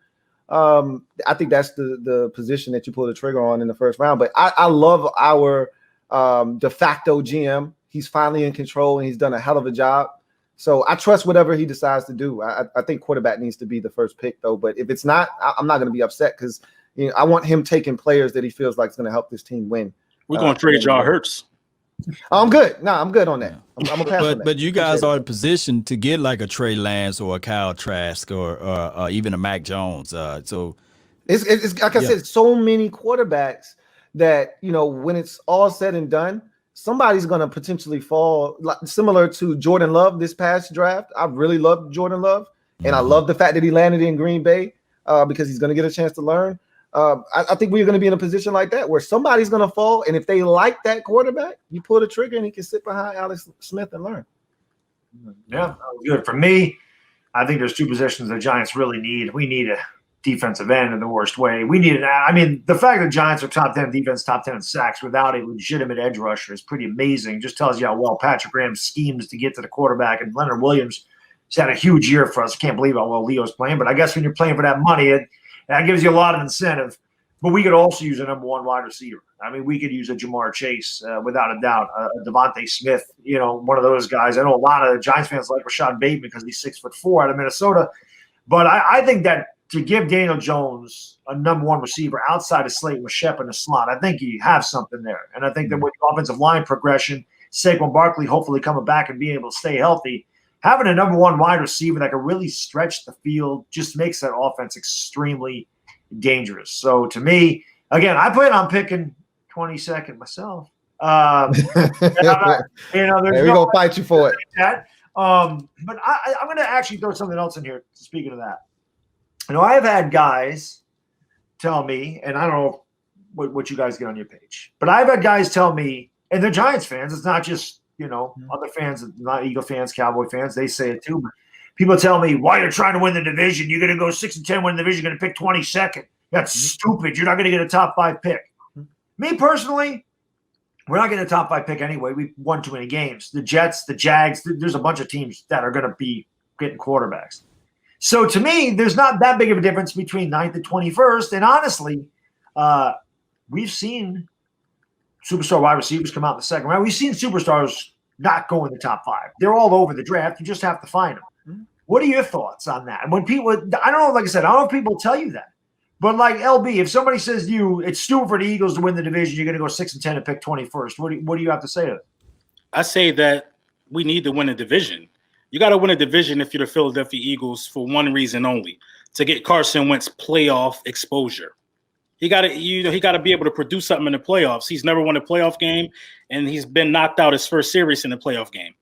I think that's the position that you pull the trigger on in the first round. But I love our de facto GM. He's finally in control, and he's done a hell of a job. So I trust whatever he decides to do. I think quarterback needs to be the first pick, though. But if it's not, I'm not going to be upset because I want him taking players that he feels like is going to help this team win. We're going to trade y'all Hurts. I'm good. No, I'm good on that. I'm gonna pass on that. But you guys are in position to get like a Trey Lance or a Kyle Trask or even a Mac Jones. So it's like I said, so many quarterbacks that when it's all said and done, somebody's gonna potentially fall. Similar to Jordan Love this past draft. I really loved Jordan Love, and I love the fact that he landed in Green Bay because he's gonna get a chance to learn. I think we're going to be in a position like that where somebody's going to fall, and if they like that quarterback, you pull the trigger and he can sit behind Alex Smith and learn. Yeah, that was good. For me, I think there's 2 positions the Giants really need. We need a defensive end in the worst way. We need the fact that the Giants are top 10 defense, top 10 in sacks without a legitimate edge rusher is pretty amazing. Just tells you how well Patrick Graham schemes to get to the quarterback, and Leonard Williams has had a huge year for us. I can't believe how well Leo's playing, but I guess when you're playing for that money, that gives you a lot of incentive, but we could also use a number 1 wide receiver. I mean, we could use a Jamar Chase without a doubt, a Devontae Smith, one of those guys. I know a lot of Giants fans like Rashad Bateman because he's 6'4" out of Minnesota, but I think that to give Daniel Jones a number 1 receiver outside of Slayton with Shep in the slot, I think you have something there. And I think that with the offensive line progression, Saquon Barkley hopefully coming back and being able to stay healthy, having a number 1 wide receiver that can really stretch the field just makes that offense extremely dangerous. So to me, again, I plan on picking 22nd myself. We're going to fight you for it. But I'm going to actually throw something else in here. Speaking of that, I've had guys tell me, and I don't know what you guys get on your page, but I've had guys tell me, and they're Giants fans. It's not just other fans, not Eagle fans, Cowboy fans, they say it too. But people tell me, why you're trying to win the division? You're going to go 6-10 win the division. You're going to pick 22nd. That's stupid. You're not going to get a top 5 pick. Me personally, we're not getting a top 5 pick anyway. We've won too many games. The Jets, the Jags, there's a bunch of teams that are going to getting quarterbacks. So to me, there's not that big of a difference between 9th and 21st. And honestly, we've seen superstar wide receivers come out in the second round. We've seen superstars not go in the top 5. They're all over the draft. You just have to find them. What are your thoughts on that? And when people, I don't know, like I said, I don't know if people tell you that. But like LB, if somebody says to you, it's stupid for the Eagles to win the division, you're going to go 6 and 10 and pick 21st. What do you have to say to it? I say that we need to win a division. You got to win a division if you're the Philadelphia Eagles for one reason only: to get Carson Wentz playoff exposure. He got to be able to produce something in the playoffs. He's never won a playoff game, and he's been knocked out his first series in the playoff game.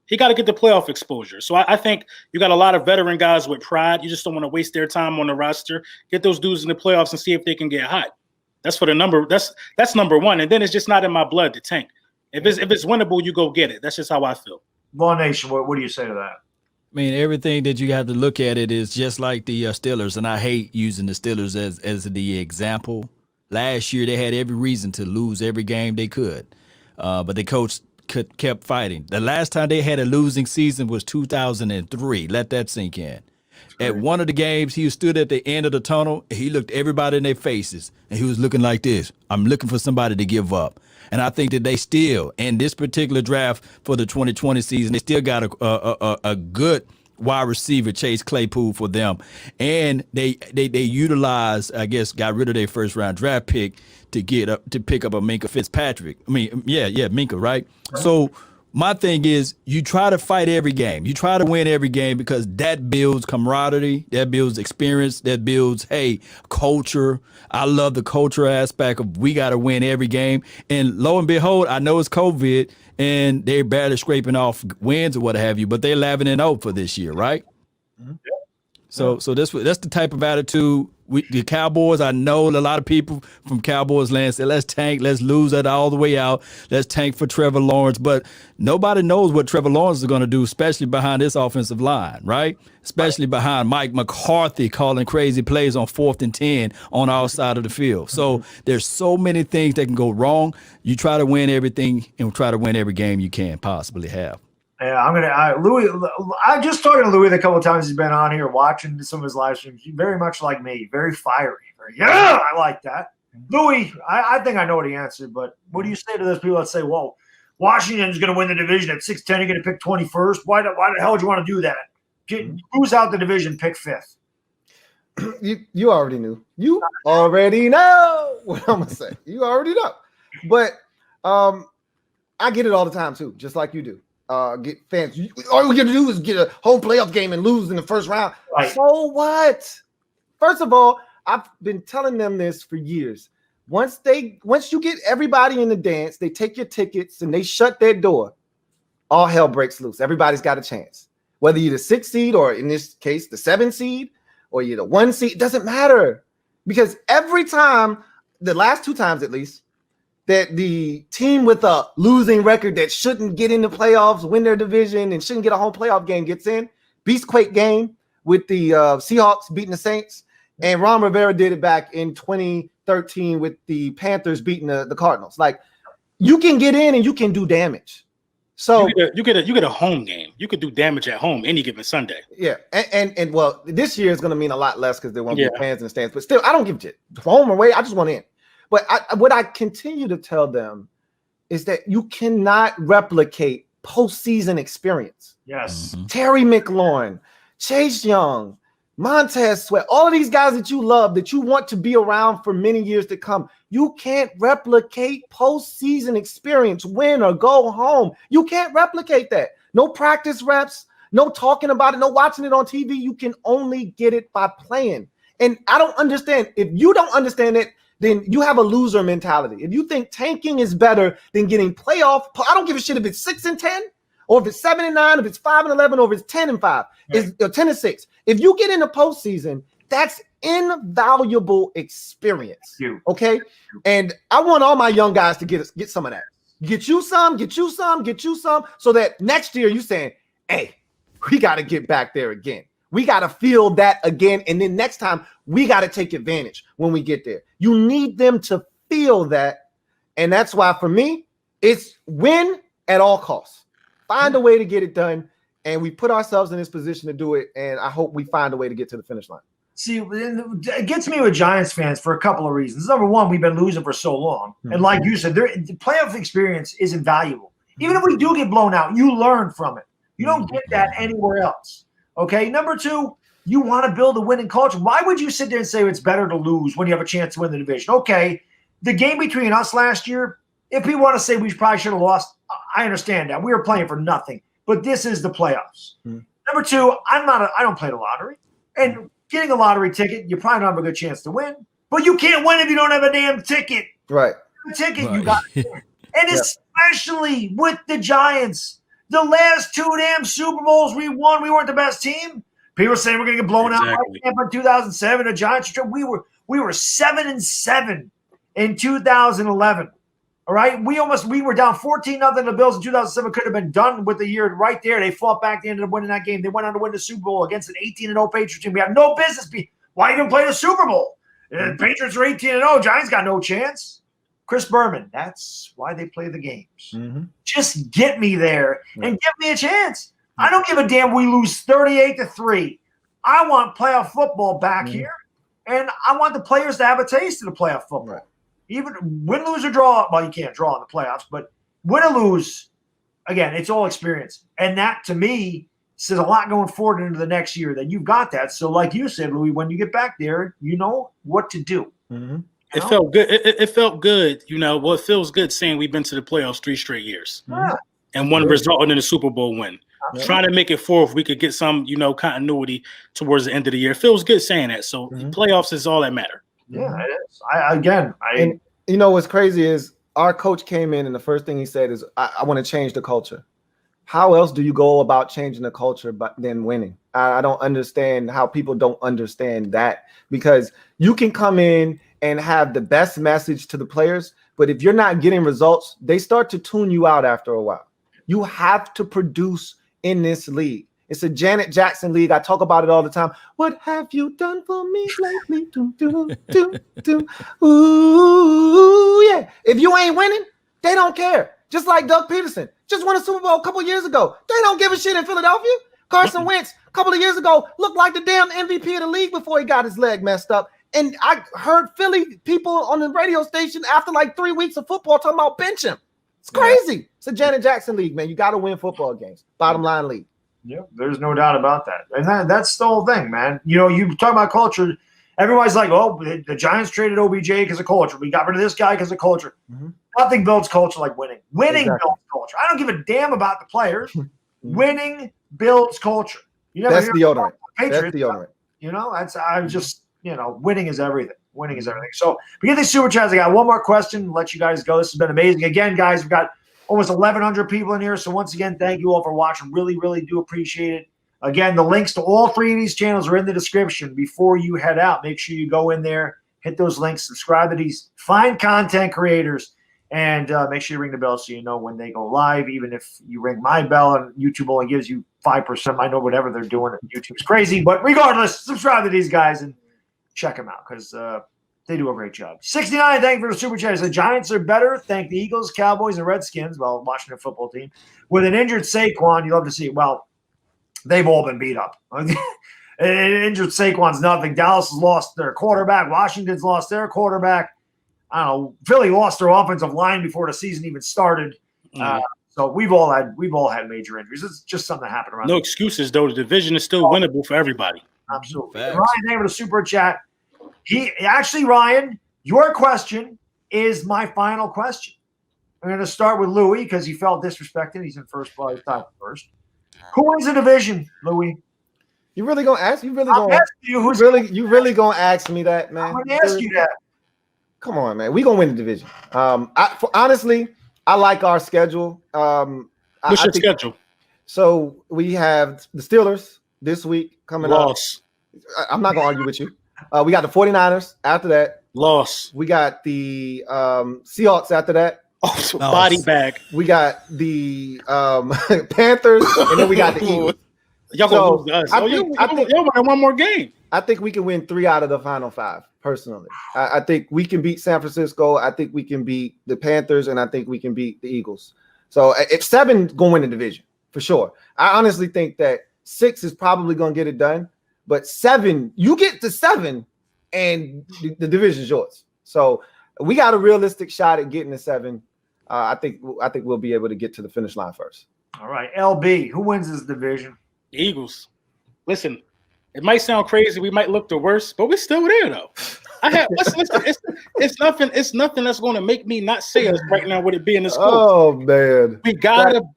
He got to get the playoff exposure. So I think you got a lot of veteran guys with pride. You just don't want to waste their time on the roster. Get those dudes in the playoffs and see if they can get hot. That's for the number. That's number one. And then it's just not in my blood to tank. If it's winnable, you go get it. That's just how I feel. LawNation, what do you say to that? I mean, everything that you have to look at it is just like the Steelers, and I hate using the Steelers as the example. Last year, they had every reason to lose every game they could, but the coach kept fighting. The last time they had a losing season was 2003. Let that sink in. At one of the games, he stood at the end of the tunnel, and he looked everybody in their faces, and he was looking like this. I'm looking for somebody to give up. And I think that they still, in this particular draft for the 2020 season, they still got a good wide receiver, Chase Claypool, for them. And they utilized, I guess, got rid of their first round draft pick to pick up a Minka Fitzpatrick. I mean, yeah, Minka, right? So my thing is, you try to fight every game. You try to win every game because that builds camaraderie, that builds experience, that builds, culture. I love the culture aspect of we got to win every game. And lo and behold, I know it's COVID and they're barely scraping off wins or what have you, but they're 11-0 for this year, right? Mm-hmm. So that's the type of attitude. The Cowboys, I know a lot of people from Cowboys land say, let's tank, let's lose that all the way out. Let's tank for Trevor Lawrence. But nobody knows what Trevor Lawrence is going to do, especially behind this offensive line, right? Especially behind Mike McCarthy calling crazy plays on 4th and 10 on our side of the field. So there's so many things that can go wrong. You try to win everything and try to win every game you can possibly have. Yeah, Louie. I just talking to Louie a couple of times. He's been on here watching some of his live streams. He's very much like me, very fiery. I like that. Louie, I think I know what he answered, but what do you say to those people that say, "Well, Washington's going to win the division at 6-10. You're going to pick 21st. Why the hell would you want to do that? Who's out the division? Pick 5th." You already knew. You already know what I'm gonna say. You already know. But I get it all the time too, just like you do. Get fans. All we got to do is get a home playoff game and lose in the first round. Right. So what? First of all, I've been telling them this for years. Once you get everybody in the dance, they take your tickets and they shut their door. All hell breaks loose. Everybody's got a chance. Whether you're the 6th seed or in this case the 7th seed or you're the 1 seed, it doesn't matter. Because every time, the last 2 times at least, that the team with a losing record that shouldn't get in the playoffs, win their division, and shouldn't get a home playoff game gets in. Beastquake game with the Seahawks beating the Saints. And Ron Rivera did it back in 2013 with the Panthers beating the Cardinals. Like, you can get in and you can do damage. So you get a home game. You could do damage at home any given Sunday. Yeah, and well, this year is going to mean a lot less because there won't be fans in the stands. But still, I don't give a shit. Home or away, I just want in. But what I continue to tell them is that you cannot replicate postseason experience. Yes. Mm-hmm. Terry McLaurin, Chase Young, Montez Sweat, all of these guys that you love, that you want to be around for many years to come. You can't replicate postseason experience, win or go home. You can't replicate that. No practice reps, no talking about it, no watching it on TV. You can only get it by playing. And I don't understand. If you don't understand it, then you have a loser mentality. If you think tanking is better than getting playoff, I don't give a shit if it's 6-10 or if it's 7-9, if it's 5-11, or if it's 10-5, it's 10-6. If you get in the postseason, that's invaluable experience. Okay, and I want all my young guys to get some of that. Get you some, so that next year you saying, "Hey, we got to get back there again. We got to feel that again. And then next time, we got to take advantage when we get there." You need them to feel that. And that's why, for me, it's win at all costs. Find a way to get it done. and we put ourselves in this position to do it. And I hope we find a way to get to the finish line. See, it gets me with Giants fans for a couple of reasons. Number one, we've been losing for so long. And like you said, the playoff experience is invaluable. Even if we do get blown out, you learn from it. You don't get that anywhere else. Okay? Number two, you want to build a winning culture. Why would you sit there and say it's better to lose when you have a chance to win the division? Okay, the game between us last year, if people want to say we probably should have lost, I understand that. We were playing for nothing. But this is the playoffs. Number two, I don't play the lottery. And getting a lottery ticket, you probably don't have a good chance to win. But you can't win if you don't have a damn ticket. Right. You got to win. And especially with the Giants, the last 2 damn Super Bowls we won, we weren't the best team. People were saying we're going to get blown out by Tampa in 2007. The Giants, we were 7-7 in 2011. All right, we were down 14-0 to the Bills in 2007. Could have been done with the year right there. They fought back. They ended up winning that game. They went on to win the Super Bowl against an 18-0 Patriots team. We have no business. Why even play the Super Bowl? The Patriots are 18-0. Giants got no chance. Chris Berman. That's why they play the games. Just get me there and give me a chance. I don't give a damn. We lose 38-3. I want playoff football back here, and I want the players to have a taste of the playoff football. Right. Even win, lose, or draw. Well, you can't draw in the playoffs, but win or lose, again, it's all experience. And that, to me, says a lot going forward into the next year that you've got that. So like you said, Louie, when you get back there, you know what to do. It felt good. It felt good. It feels good saying we've been to the playoffs 3 straight years. And one resulted in a Super Bowl win. Trying to make it 4 if we could get some, continuity towards the end of the year. It feels good saying that. So playoffs is all that matter. Yeah, it is. And what's crazy is our coach came in and the first thing he said is, I want to change the culture. How else do you go about changing the culture but then winning? I don't understand how people don't understand that, because you can come in and have the best message to the players, but if you're not getting results, they start to tune you out after a while. You have to produce in this league. It's a Janet Jackson league. I talk about it all the time. What have you done for me lately? Ooh, yeah. If you ain't winning, they don't care. Just like Doug Peterson. Just won a Super Bowl a couple years ago. They don't give a shit in Philadelphia. Carson Wentz, a couple of years ago, looked like the damn MVP of the league before he got his leg messed up. And I heard Philly people on the radio station after like 3 weeks of football talking about bench him. It's crazy. It's a Janet Jackson league, man. You got to win football games. Bottom line league. Yep, there's no doubt about that. And that's the whole thing, man. You talk about culture. Everybody's like, oh, the Giants traded OBJ because of culture. We got rid of this guy because of culture. Nothing builds culture like winning. Winning builds culture. I don't give a damn about the players. Winning builds culture. That's deodorant. That's deodorant. Winning is everything. Winning is everything. So we get these super chats. I got one more question. Let you guys go. This has been amazing. Again, guys, we've got almost 1,100 people in here. So once again, thank you all for watching. Really, really do appreciate it. Again, the links to all 3 of these channels are in the description. Before you head out, make sure you go in there, hit those links, subscribe to these fine content creators, and make sure you ring the bell so you know when they go live. Even if you ring my bell and YouTube only gives you 5%, I know whatever they're doing. YouTube's crazy. But regardless, subscribe to these guys and check them out because they do a great job. 69, thank you for the super chat. The Giants are better. Thank the Eagles, Cowboys, and Redskins, Washington football team. With an injured Saquon, you love to see it. Well, they've all been beat up. Injured Saquon's nothing. Dallas has lost their quarterback. Washington's lost their quarterback. I don't know. Philly lost their offensive line before the season even started. So we've all had major injuries. It's just something that happened around. No excuses, though. The division is still winnable for everybody. Absolutely. Ryan, name of the super chat. Ryan, your question is my final question. I'm going to start with Louie because he felt disrespected. He's in first by the time first. Who wins the division, Louie? You really gonna ask? You really gonna ask me that, man? I'm gonna ask you that. Come on, man. We gonna win the division. Honestly, I like our schedule. What's your schedule? So we have the Steelers this week coming up. I'm not gonna argue with you. We got the 49ers after that. Loss. We got the Seahawks after that. Oh, body bag. We got the Panthers, and then we got the Eagles. Y'all gonna lose to us. Y'all want one more game. I think we can win 3 out of the final 5. Personally, I think we can beat San Francisco. I think we can beat the Panthers, and I think we can beat the Eagles. So if 7 gonna win the division for sure. I honestly think that 6 is probably going to get it done, but 7, you get to 7, and the division's yours. So we got a realistic shot at getting to 7. I think we'll be able to get to the finish line first. All right, LB, who wins this division? The Eagles. Listen, it might sound crazy. We might look the worst, but we're still there though. Listen, it's nothing that's going to make me not say us right now with it being this close. Oh man,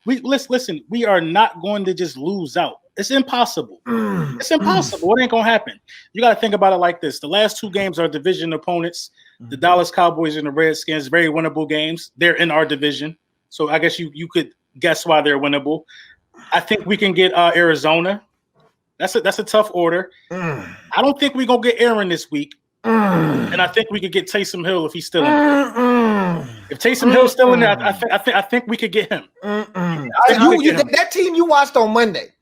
listen. We are not going to just lose out. It's impossible. It's impossible. It ain't gonna happen. You got to think about it like this: the last 2 games are division opponents. The Dallas Cowboys and the Redskins, very winnable games. They're in our division, so I guess you could guess why they're winnable. I think we can get Arizona. That's a tough order. I don't think we're gonna get Aaron this week. And I think we could get Taysom Hill if he's still in there. If Taysom Hill's still in there, I think we could get him. That team you watched on Monday.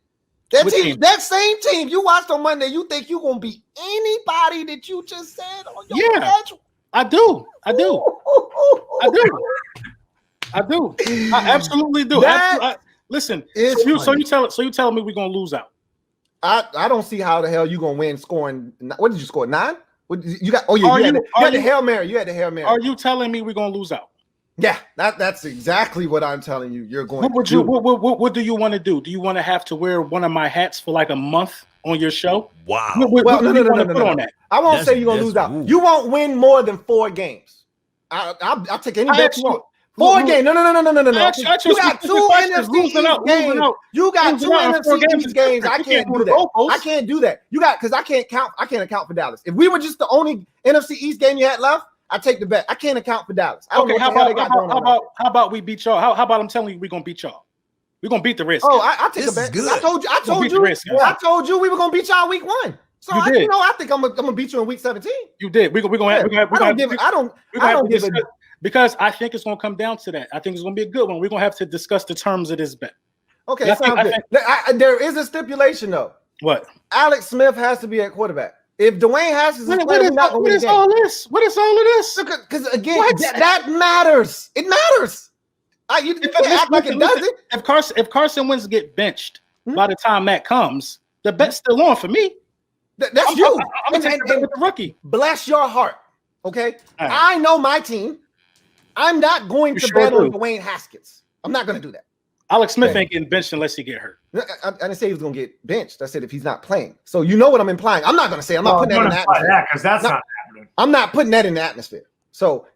That same team you watched on Monday, you think you're gonna beat anybody that you just said on your schedule? I do. I absolutely do. Listen, so you telling me we're gonna lose out? I don't see how the hell you gonna win scoring. What did you score? 9? You got? Oh yeah, you had the Hail Mary. You had the Hail Mary. Are you telling me we're gonna lose out? Yeah, that's exactly what I'm telling you. You're going. What do you want to do? Do you want to have to wear one of my hats for like a month on your show? Wow. No. I won't say you're gonna lose out. You won't win more than 4 games. I'll take any bet you want. 4 games. No. You got 2 NFC East games. You got 2 NFC East games. I can't do that. I can't do that. Because I can't account for Dallas. If we were just the only NFC East game you had left, I take the bet. I can't account for Dallas. Okay, how about we beat y'all? How about I'm telling you we're gonna beat y'all? We're gonna beat the Redskins. Oh, I take the bet. I told you we were gonna beat y'all week 1. So I think I'm gonna beat you in week 17. You did. We're gonna give it. Because I think it's gonna come down to that. I think it's gonna be a good one. We're gonna have to discuss the terms of this bet. Okay, there is a stipulation though. What? Alex Smith has to be at quarterback. If Dwayne Haskins is playing, what is all this? What is all of this? Because again, that matters. It matters. You can't act like it doesn't. If Carson Wentz get benched by the time that comes, the bet's still on for me. That's you. I'm gonna take the bet with the rookie. Bless your heart. Okay, right. I know my team. I'm not going to bet on Dwayne Haskins. I'm not going to do that. Alex Smith ain't getting benched unless he get hurt. I didn't say he was going to get benched. I said if he's not playing. So you know what I'm implying. I'm not going to say. I'm not putting that in the atmosphere. Because that's not happening. I'm not putting that in the atmosphere. So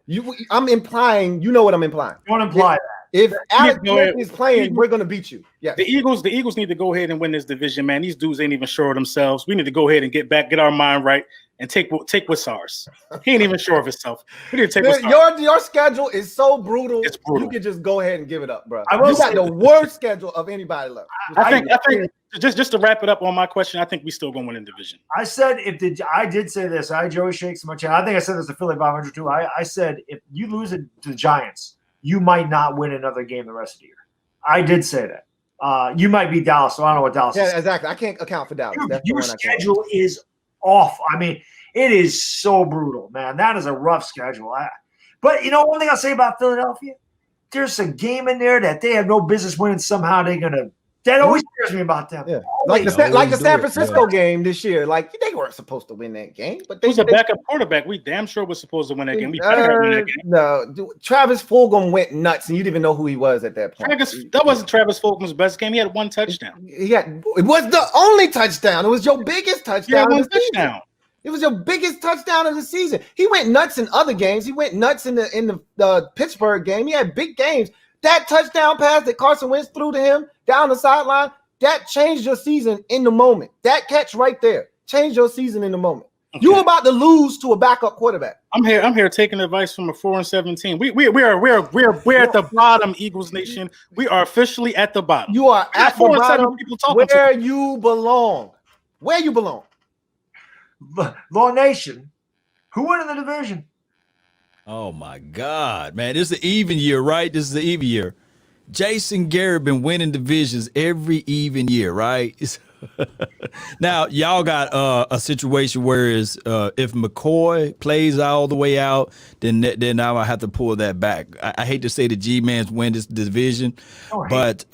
I'm implying. You know what I'm implying. You want to imply that. If Alex Smith is playing, we're going to beat you. Yeah. The Eagles need to go ahead and win this division, man. These dudes ain't even sure of themselves. We need to go ahead and get our mind right and take what's ours. He ain't even sure of himself. We need to take what's ours. Your schedule is so brutal. It's brutal. You can just go ahead and give it up, bro. You got the worst schedule of anybody left. I think just to wrap it up on my question, I think we still gonna win in division. I said I did say this. Joey shakes my chin. I think I said this to Philly 500 too. I said if you lose it to the Giants, you might not win another game the rest of the year. I did say that. You might be Dallas, so I don't know what Dallas is. Yeah, exactly. I can't account for Dallas. Your schedule is off. I mean, it is so brutal, man. That is a rough schedule. But you know, one thing I'll say about Philadelphia, there's a game in there that they have no business winning. Somehow they're gonna. That always scares me about them. Yeah. Like the San Francisco game this year. Like they weren't supposed to win that game, but they was a backup quarterback. We damn sure was supposed to win that game. We better win that game. No, Travis Fulgham went nuts, and you didn't even know who he was at that point. That wasn't Travis Fulgham's best game. He had 1 touchdown. It was the only touchdown. It was your biggest touchdown. It was your biggest touchdown of the season. He went nuts in other games. He went nuts in the Pittsburgh game. He had big games. That touchdown pass that Carson Wentz threw to him down the sideline, that changed your season in the moment. That catch right there changed your season in the moment. Okay. You were about to lose to a backup quarterback. I'm here taking advice from a 4-17. We're at the bottom, Eagles Nation. We are officially at the bottom. You are at the bottom where you belong. Where you belong. LawNation, who won in the division? Oh my God, man! This is the even year, right? This is the even year. Jason Garrett been winning divisions every even year, right? Now y'all got a situation where if McCoy plays all the way out, then I have to pull that back. I hate to say the G-Mans win this division, but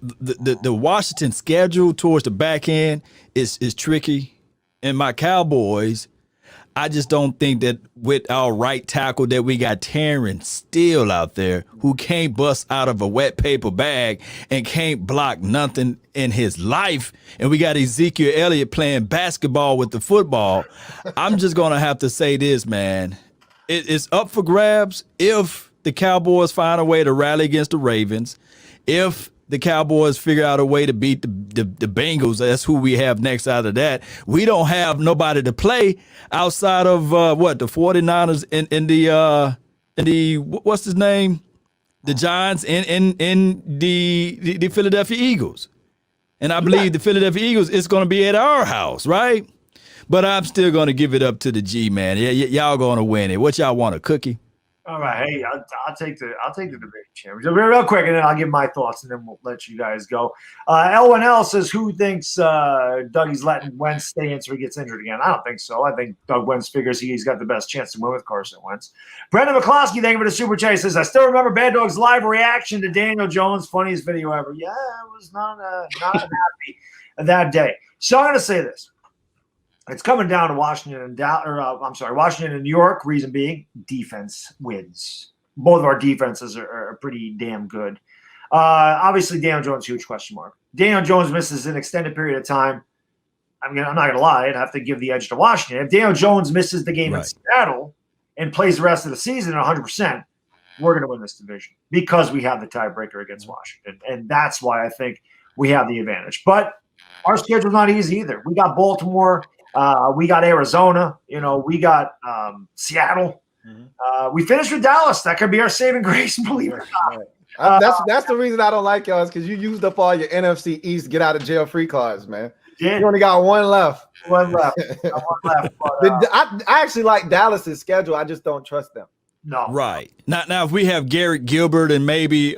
the Washington schedule towards the back end is tricky. And my Cowboys, I just don't think that with our right tackle that we got Terrence Steele out there who can't bust out of a wet paper bag and can't block nothing in his life. And we got Ezekiel Elliott playing basketball with the football. I'm just going to have to say this, man. It's up for grabs if the Cowboys find a way to rally against the Ravens. If the Cowboys figure out a way to beat the Bengals, that's who we have next out of that. We don't have nobody to play outside of the 49ers and the what's his name? The Giants and the Philadelphia Eagles. And I believe the Philadelphia Eagles is going to be at our house, right? But I'm still going to give it up to the G, man. Y'all going to win it. What y'all want, a cookie? All right, hey, I'll take the division championship real quick, and then I'll give my thoughts, and then we'll let you guys go. L1L says, who thinks Dougie's letting Wentz stay in so he gets injured again? I don't think so. I think Doug Wentz figures he's got the best chance to win with Carson Wentz. Brendan McCloskey, thank you for the super chat. He says, I still remember Baddog's live reaction to Daniel Jones, funniest video ever. Yeah, I was not happy that day. So I'm going to say this. It's coming down to Washington and Washington and New York. Reason being, defense wins. Both of our defenses are pretty damn good. Obviously, Daniel Jones, huge question mark. Daniel Jones misses an extended period of time. I'm not going to lie. I'd have to give the edge to Washington. If Daniel Jones misses the game in Seattle and plays the rest of the season at 100%, we're going to win this division because we have the tiebreaker against Washington. And that's why I think we have the advantage. But our schedule's not easy either. We got Baltimore. We got Arizona, we got Seattle. We finished with Dallas. That could be our saving grace, believe it or not. That's the reason I don't like y'all, is because you used up all your NFC East get out of jail free cards, man. You only got one left. One left. But, I actually like Dallas's schedule. I just don't trust them. No. Right. Now, if we have Garrett Gilbert and maybe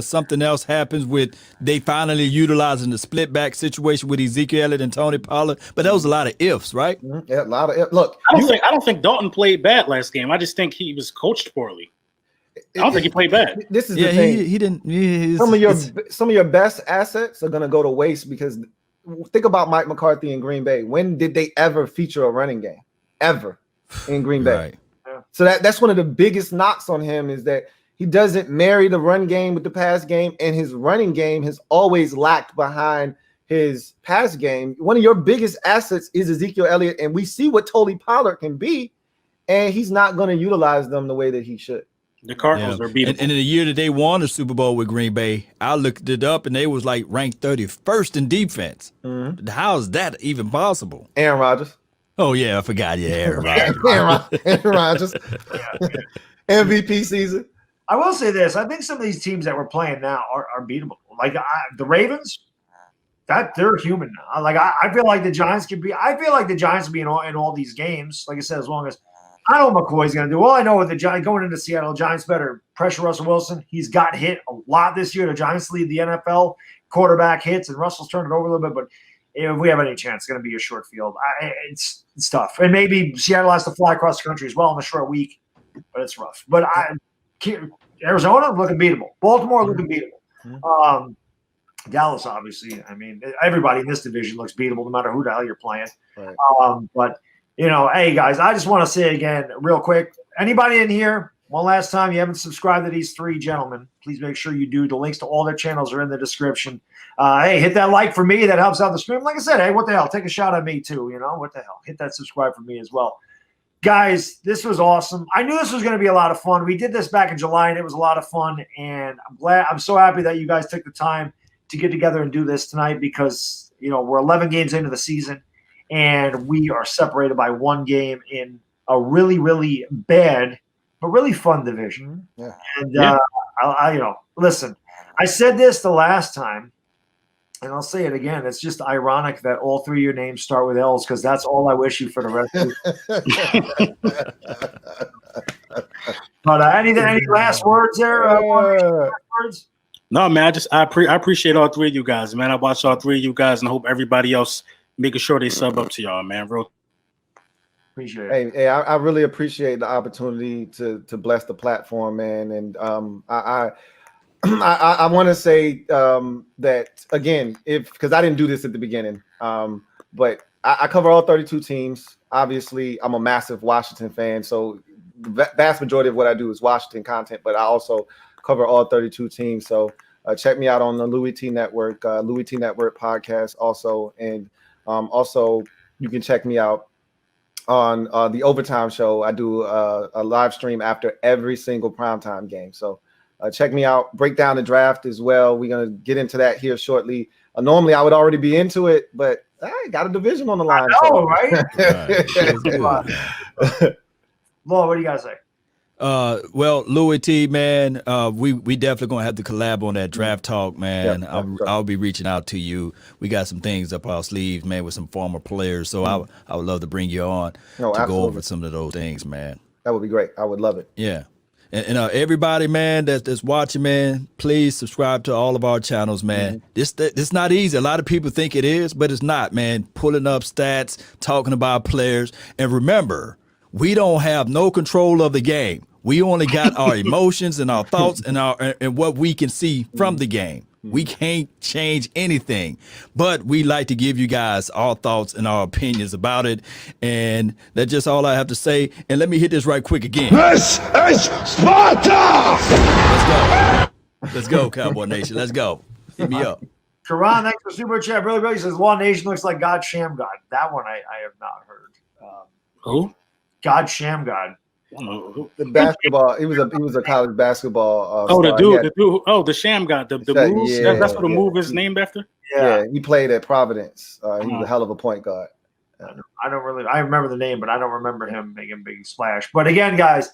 something else happens with they finally utilizing the split back situation with Ezekiel Elliott and Tony Pollard, but that was a lot of ifs, right? Yeah, a lot of ifs. Look, I don't think Dalton played bad last game. I just think he was coached poorly. I don't think he played bad. This is the thing. He didn't. Some of your best assets are going to go to waste because think about Mike McCarthy in Green Bay. When did they ever feature a running game? Ever in Green Bay? Right. So that's one of the biggest knocks on him is that he doesn't marry the run game with the pass game, and his running game has always lacked behind his pass game. One of your biggest assets is Ezekiel Elliott, and we see what Tony Pollard can be, and he's not going to utilize them the way that he should. The Cardinals are beatable. And in the year that they won the Super Bowl with Green Bay, I looked it up, and they was like ranked 31st in defense. Mm-hmm. How is that even possible? Aaron Rodgers. Oh, yeah, I forgot. Yeah, Aaron Rodgers. Aaron Rodgers. MVP season. I will say this. I think some of these teams that we're playing now are beatable. Like the Ravens, they're human now. Like I feel like the Giants could be. I feel like the Giants will be in all these games. Like I said, as long as I know what McCoy's going to do. All I know with the Giants going into Seattle, Giants better pressure Russell Wilson. He's got hit a lot this year. The Giants lead the NFL quarterback hits, and Russell's turned it over a little bit, but if we have any chance, it's going to be a short field. It's tough. And maybe Seattle has to fly across the country as well in a short week, but it's rough. But Arizona looking beatable. Baltimore looking beatable. Dallas, obviously. I mean, everybody in this division looks beatable no matter who the hell you're playing. Right. But, hey, guys, I just want to say again real quick, anybody in here, one last time, you haven't subscribed to these three gentlemen, please make sure you do. The links to all their channels are in the description. Hey, hit that like for me. That helps out the stream. Like I said, hey, what the hell? Take a shot at me too. What the hell? Hit that subscribe for me as well. Guys, this was awesome. I knew this was going to be a lot of fun. We did this back in July, and it was a lot of fun. And I'm so happy that you guys took the time to get together and do this tonight because, we're 11 games into the season, and we are separated by one game in a really, really bad but really fun division. Yeah. And, listen, I said this the last time, and I'll say it again. It's just ironic that all three of your names start with L's because that's all I wish you for the rest of you. But any last words there? Words? No, man. I appreciate all three of you guys, man. I watch all three of you guys, and I hope everybody else making sure they sub up to y'all, man. Real. Appreciate it. Hey, I really appreciate the opportunity to bless the platform, man. And I want to say that again, because I didn't do this at the beginning, but I cover all 32 teams. Obviously, I'm a massive Washington fan, so the vast majority of what I do is Washington content, but I also cover all 32 teams. So check me out on the Louie Tee Network, Louie Tee Network podcast also. And also you can check me out on the Overtime Show. I do a live stream after every single primetime game. So check me out, break down the draft as well. We're going to get into that here shortly. Normally I would already be into it, but I got a division on the line. I know, right? Law, what do you guys say? Well, Louie Tee, man, we definitely gonna have to collab on that draft talk, man. I'll be reaching out to you. We got some things up our sleeves, man, with some former players. So I would love to bring you on to go over some of those things, man. That would be great. I would love it. Yeah. And everybody, man, that's watching, man, please subscribe to all of our channels, man. This not easy. A lot of people think it is, but it's not, man. Pulling up stats, talking about players. And remember, we don't have no control of the game. We only got our emotions and our thoughts and what we can see from the game. We can't change anything, but we like to give you guys our thoughts and our opinions about it. And that's just all I have to say. And let me hit this right quick again. This is Sparta! Let's go, Cowboy Nation. Let's go. Hit me up. Karan, thanks for super chat. Really says LawNation looks like God Sham God. That one I have not heard. Who? God Sham God. The basketball. He was a college basketball. The star. dude. The Sham God. The moves. Yeah, that's what the move is named after. Yeah, he played at Providence. He was a hell of a point guard. I remember the name, but I don't remember him making a big splash. But again, guys,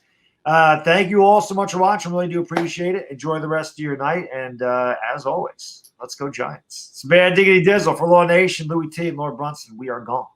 thank you all so much for watching. Really do appreciate it. Enjoy the rest of your night. And as always, let's go Giants. It's Bad Diggity Dizzle for LawNation, Louie Tee, and Lord Brunson. We are gone.